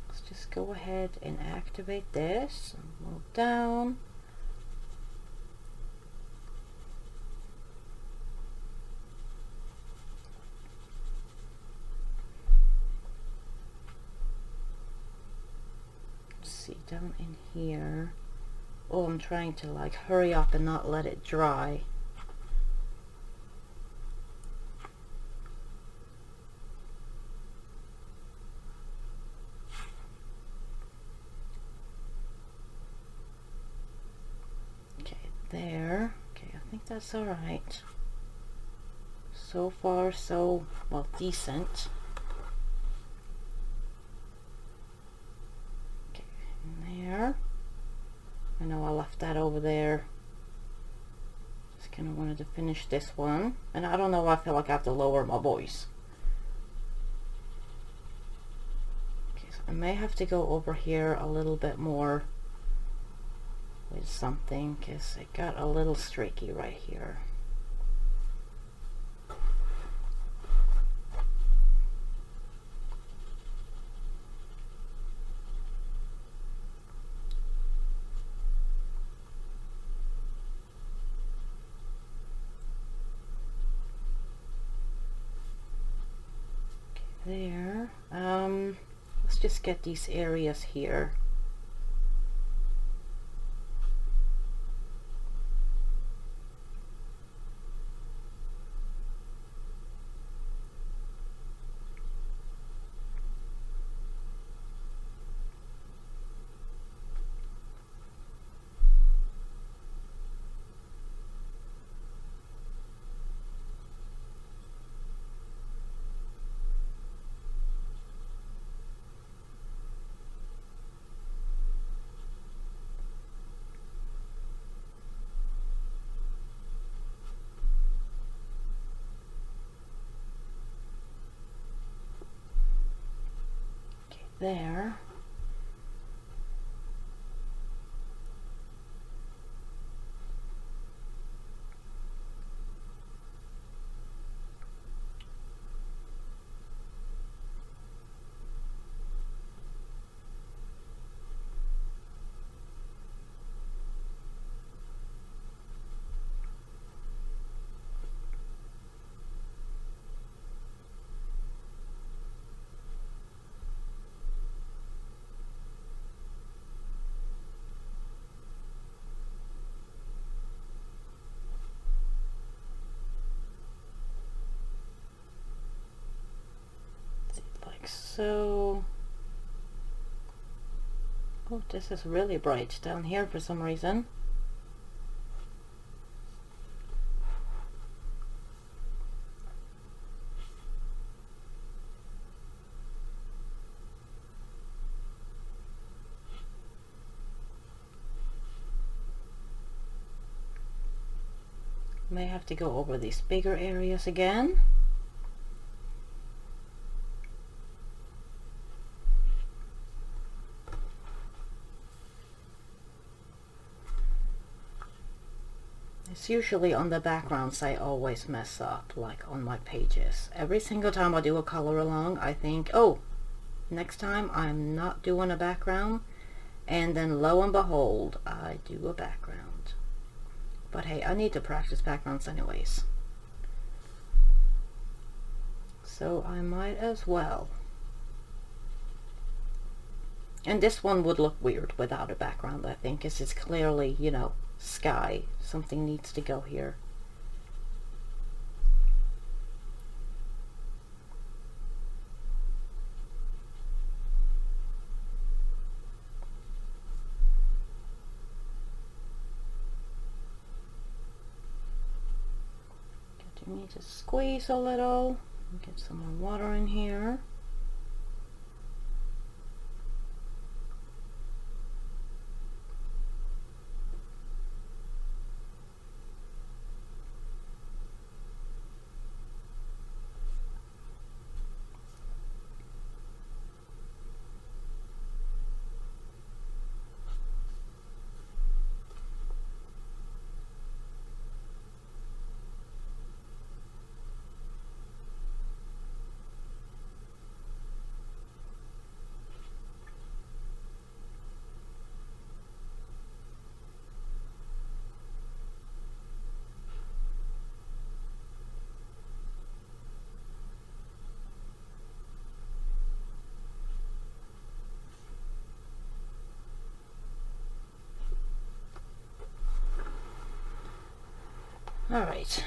let's just go ahead and activate this and move down. Let's see, down in here. Oh, I'm trying to like hurry up and not let it dry. Okay, there. Okay, I think that's all right. So far, so, well, decent. Okay, in there. I know I left that over there. Just kind of wanted to finish this one. And I don't know, I feel like I have to lower my voice. Okay, so I may have to go over here a little bit more with something, because it got a little streaky right here. There. Let's just get these areas here. there. Like so. Oh, this is really bright down here for some reason. May have to go over these bigger areas again. It's usually on the backgrounds I always mess up, like on my pages. Every single time I do a color along, I think, oh, next time I'm not doing a background, and then lo and behold, I do a background. But hey, I need to practice backgrounds anyways, so I might as well. And this one would look weird without a background, I think, because it's clearly, you know, sky. Something needs to go here. You need to squeeze a little, get some more water in here. Alright,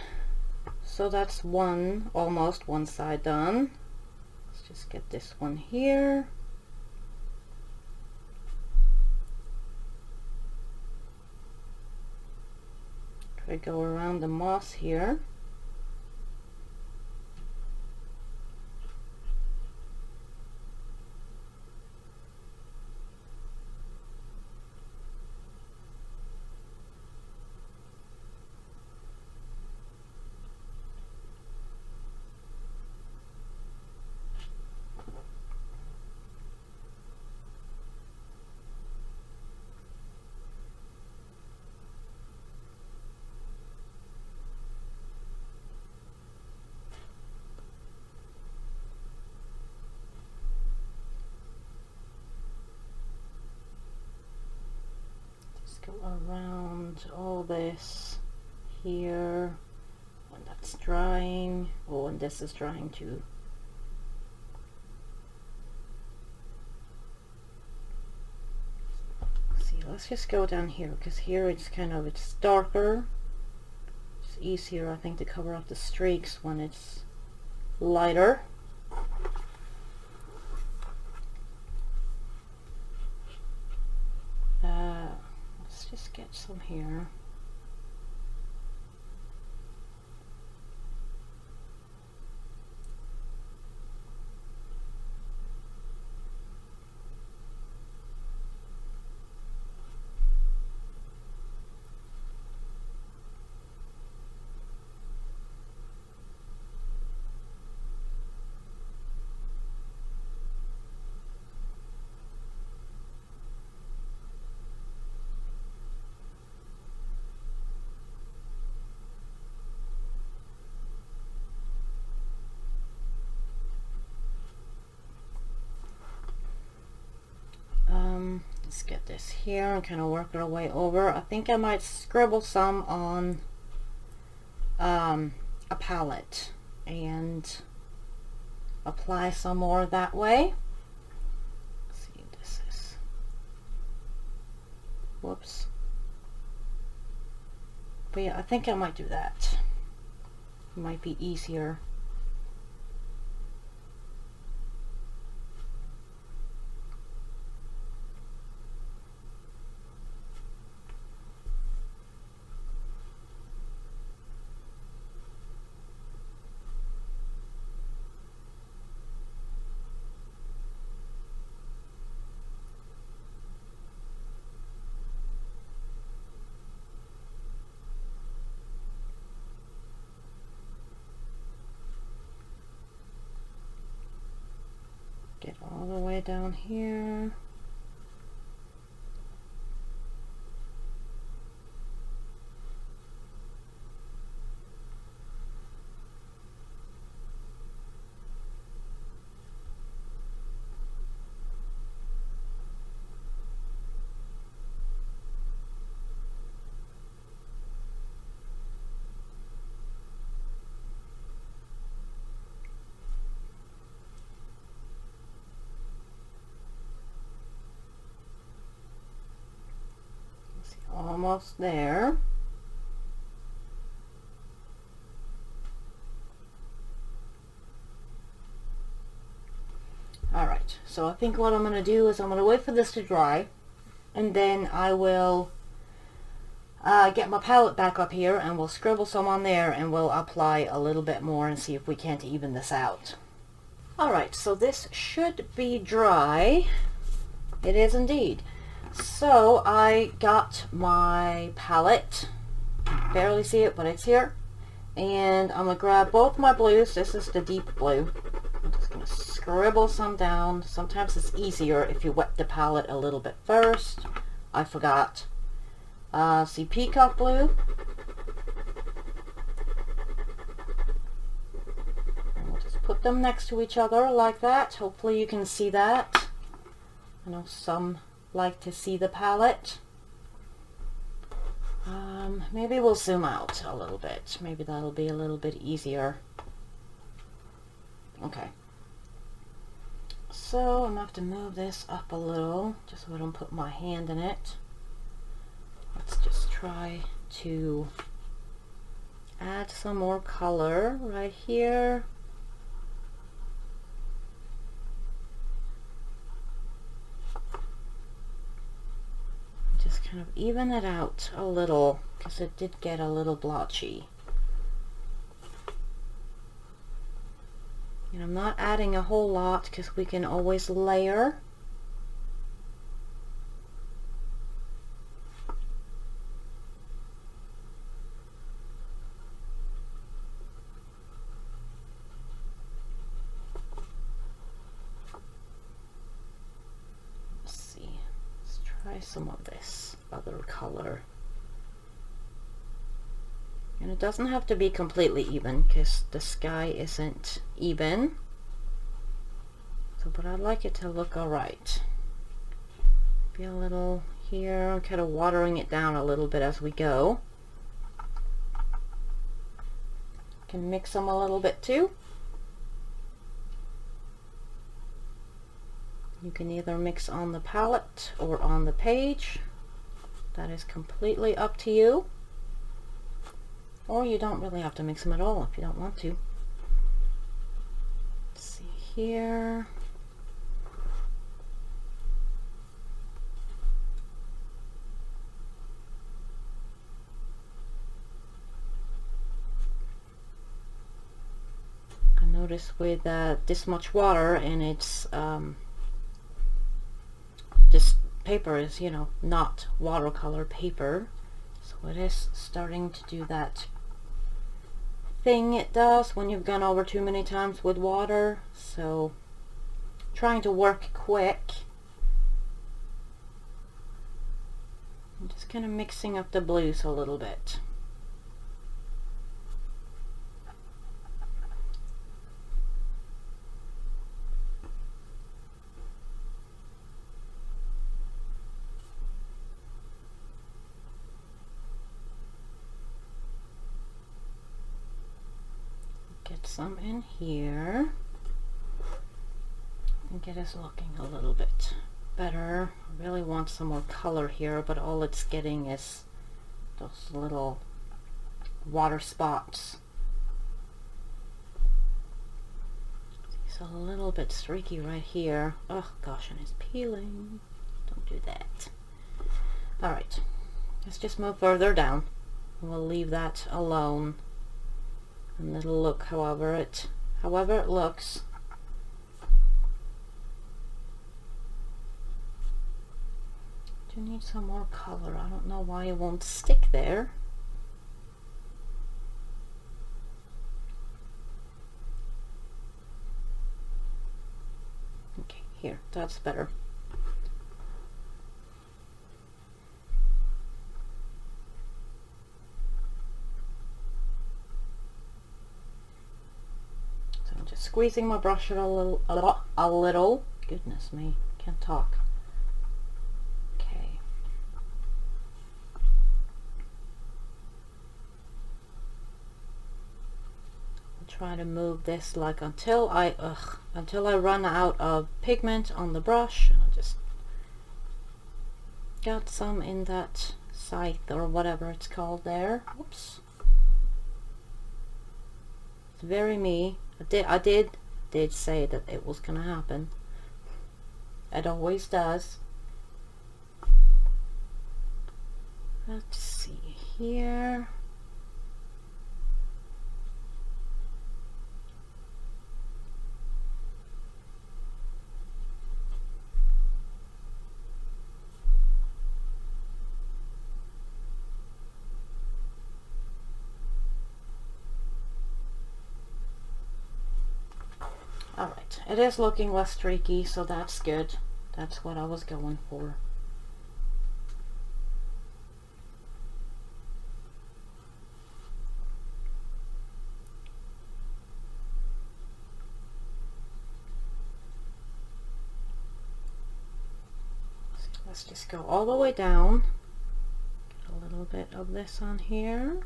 so that's almost one side done. Let's just get this one here. Try to go around the moss here. Go around all this here when that's drying. Oh, and this is drying too. See, let's just go down here, because here it's darker. It's easier, I think, to cover up the streaks when it's lighter. Just get some here. get this here and kind of work our way over. I think I might scribble some on a palette and apply some more that way. Let's see, this is, whoops. But yeah, I think I might do that. It might be easier. Get all the way down here. Almost there. Alright, so I think what I'm going to do is I'm going to wait for this to dry, and then I will get my palette back up here and we'll scribble some on there and we'll apply a little bit more and see if we can't even this out. Alright, so this should be dry. It is indeed. So I got my palette, barely see it but it's here, and I'm going to grab both my blues. This is the deep blue. I'm just going to scribble some down. Sometimes it's easier if you wet the palette a little bit first. I forgot. See, peacock blue, and we'll just put them next to each other like that. Hopefully you can see that. I know some like to see the palette. Maybe we'll zoom out a little bit. Maybe that'll be a little bit easier. Okay. So I'm gonna have to move this up a little just so I don't put my hand in it. Let's just try to add some more color right here. Just kind of even it out a little because it did get a little blotchy. And I'm not adding a whole lot because we can always layer. Let's see. Let's try some of this other color. And it doesn't have to be completely even because the sky isn't even. So, but I'd like it to look alright. Be a little here. I'm kind of watering it down a little bit as we go. Can mix them a little bit too. You can either mix on the palette or on the page. That is completely up to you. Or you don't really have to mix them at all if you don't want to. Let's see here. I notice with this much water and it's this paper is, you know, not watercolor paper, so it is starting to do that thing it does when you've gone over too many times with water. So trying to work quick. I'm just kind of mixing up the blues a little bit. some in here. I think it is looking a little bit better. I really want some more color here, but all it's getting is those little water spots. It's a little bit streaky right here. Oh gosh, and it's peeling. Don't do that. Alright, let's just move further down. We'll leave that alone. And it'll look however it looks. Do need some more color. I don't know why it won't stick there. Okay, here, that's better. So I'm just squeezing my brush a little. Goodness me, can't talk. Try to move this like until I run out of pigment on the brush. I just got some in that scythe or whatever it's called there. Oops. It's very me. I did say that it was gonna happen. It always does. Let's see here. Alright, it is looking less streaky, so that's good. That's what I was going for. So let's just go all the way down. Get a little bit of this on here.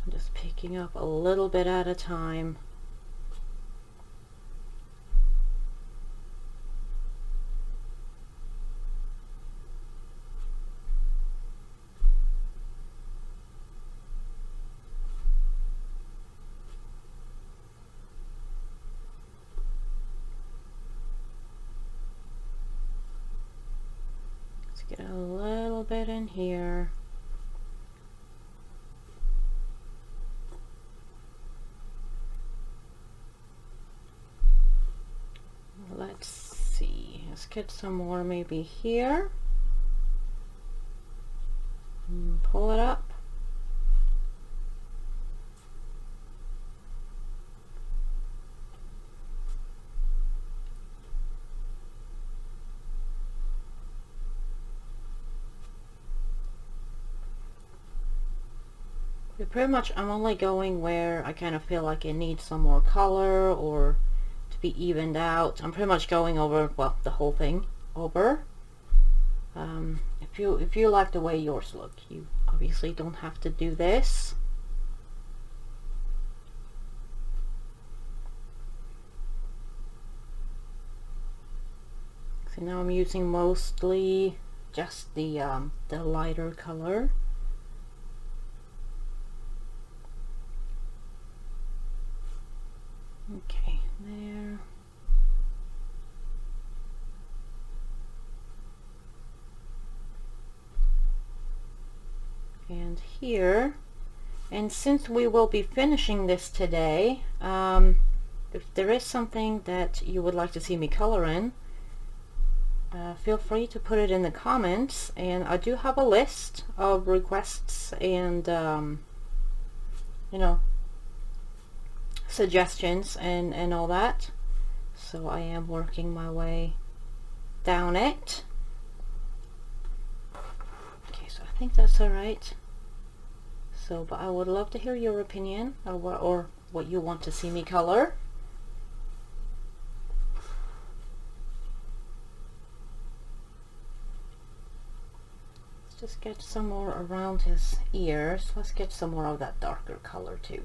Just picking up a little bit at a time. Let's get a little bit in here. Let's see, let's get some more maybe here. Pull it up. Pretty much I'm only going where I kind of feel like it needs some more color or to be evened out. I'm pretty much going over, well, the whole thing over. If you like the way yours look, you obviously don't have to do this. So now I'm using mostly just the lighter color. Okay, there. And here. And since we will be finishing this today, if there is something that you would like to see me color in, feel free to put it in the comments. And I do have a list of requests and you know, suggestions and all that, so I am working my way down it. Okay, so I think that's all right. So, but I would love to hear your opinion or what you want to see me color. just get some more around his ears. Let's get some more of that darker color too.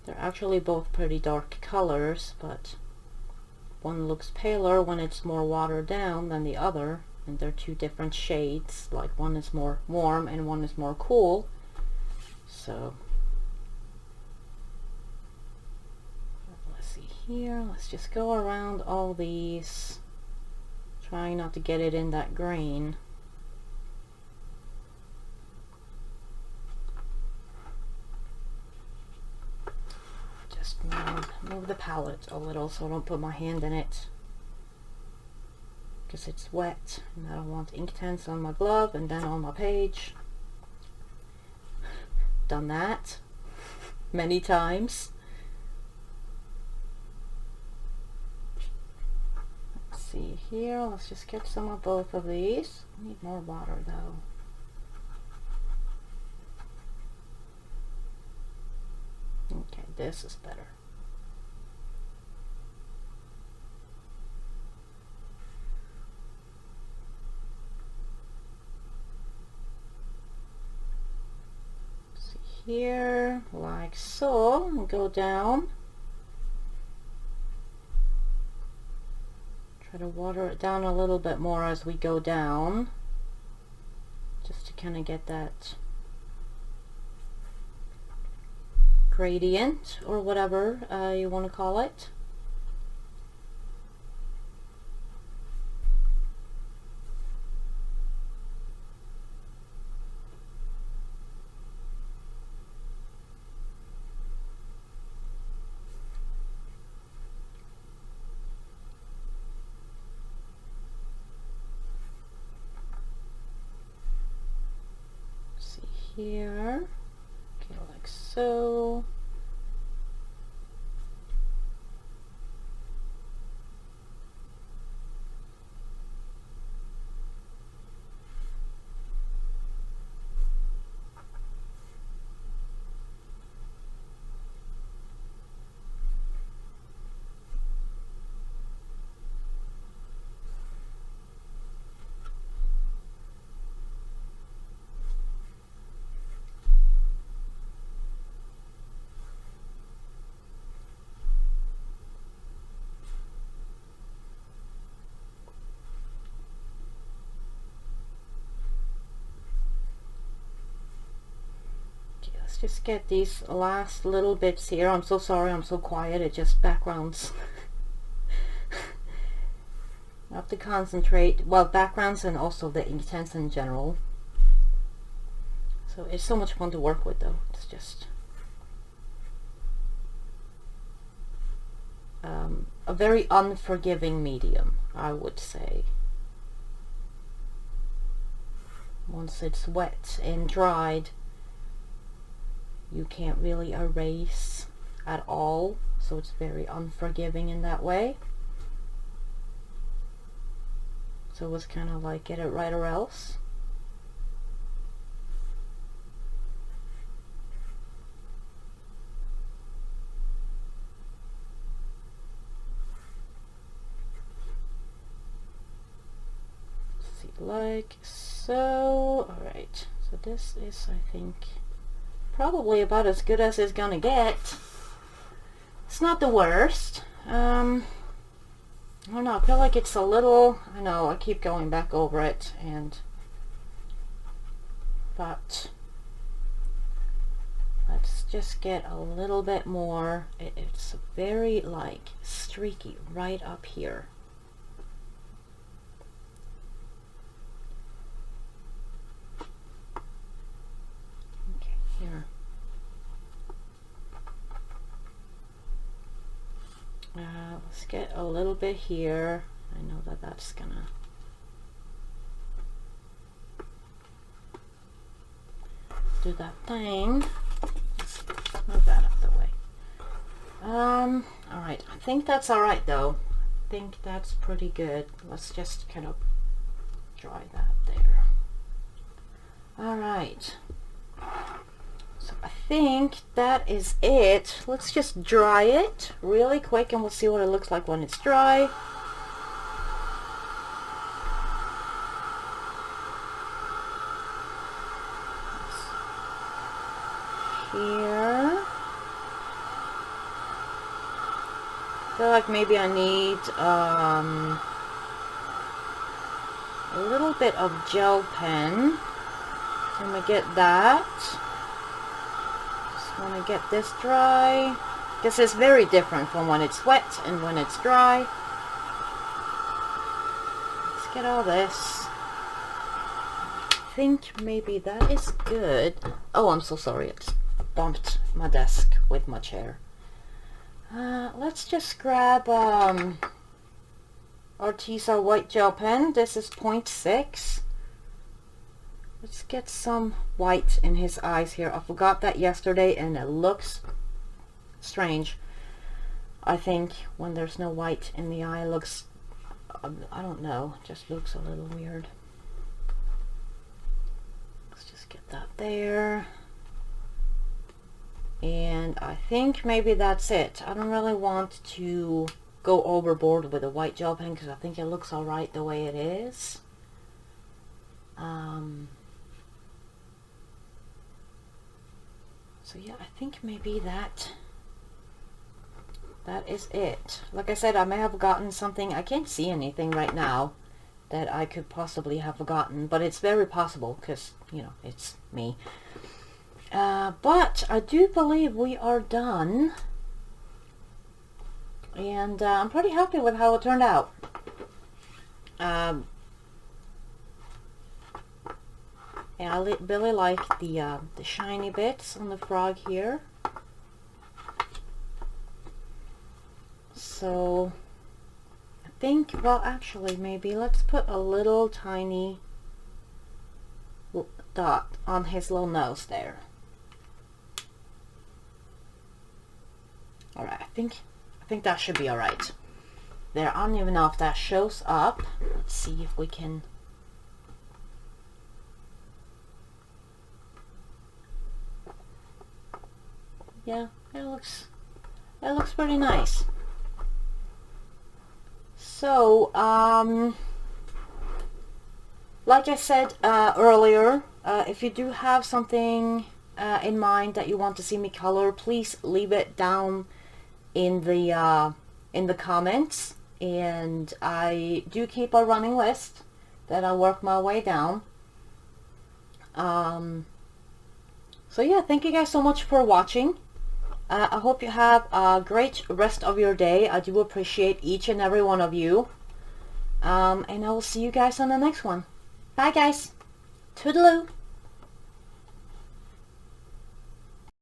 They're actually both pretty dark colors, but one looks paler when it's more watered down than the other, and they're two different shades. Like one is more warm and one is more cool. So let's see here. Let's just go around all these, trying not to get it in that grain. Just move the palette a little so I don't put my hand in it, because it's wet and I don't want Inktense on my glove and then on my page. Done that many times. Let's see here. Let's just get some of both of these. I need more water though. Okay, this is better. See here, like so, and go down. Try to water it down a little bit more as we go down, just to kind of get that gradient or whatever you want to call it. See here. Okay, like so. Let's just get these last little bits here. I'm so sorry I'm so quiet, it just backgrounds. I have to concentrate. Well, backgrounds and also the Inktense in general. So it's so much fun to work with though. It's just a very unforgiving medium, I would say. Once it's wet and dried, you can't really erase at all, so it's very unforgiving in that way. So it's kind of like get it right or else. See, like so. Alright, so this is, I think, probably about as good as it's gonna get. It's not the worst. I don't know, I feel like it's a little, I know, I keep going back over it, but let's just get a little bit more. It's very like streaky right up here. Okay, here. Let's get a little bit here. I know that that's gonna do that thing. Let's move that out of the way. Alright, I think that's alright though. I think that's pretty good. Let's just kind of dry that there. Alright. So I think that is it. Let's just dry it really quick and we'll see what it looks like when it's dry. Here. I feel like maybe I need a little bit of gel pen. I'm gonna get that. Just want to get this dry. This is very different from when it's wet and when it's dry. Let's get all this. I think maybe that is good. Oh, I'm so sorry. I just bumped my desk with my chair. Let's just grab Arteza white gel pen. This is 0.6. Let's get some white in his eyes here. I forgot that yesterday and it looks strange. I think when there's no white in the eye, it looks, I don't know, just looks a little weird. Let's just get that there. And I think maybe that's it. I don't really want to go overboard with a white gel pen because I think it looks alright the way it is. So yeah, I think maybe that is it. Like I said, I may have gotten something. I can't see anything right now that I could possibly have forgotten, but it's very possible because, you know, it's me. But I do believe we are done, and I'm pretty happy with how it turned out. And I really like the shiny bits on the frog here. So I think, well, actually maybe let's put a little tiny dot on his little nose there. Alright, I think that should be alright. There, I don't even know if that shows up. Let's see if we can. Yeah, it looks pretty nice. So, like I said earlier, if you do have something in mind that you want to see me color, please leave it down in the comments, and I do keep a running list that I work my way down. So yeah, thank you guys so much for watching. I hope you have a great rest of your day. I do appreciate each and every one of you. And I will see you guys on the next one. Bye guys. Toodaloo.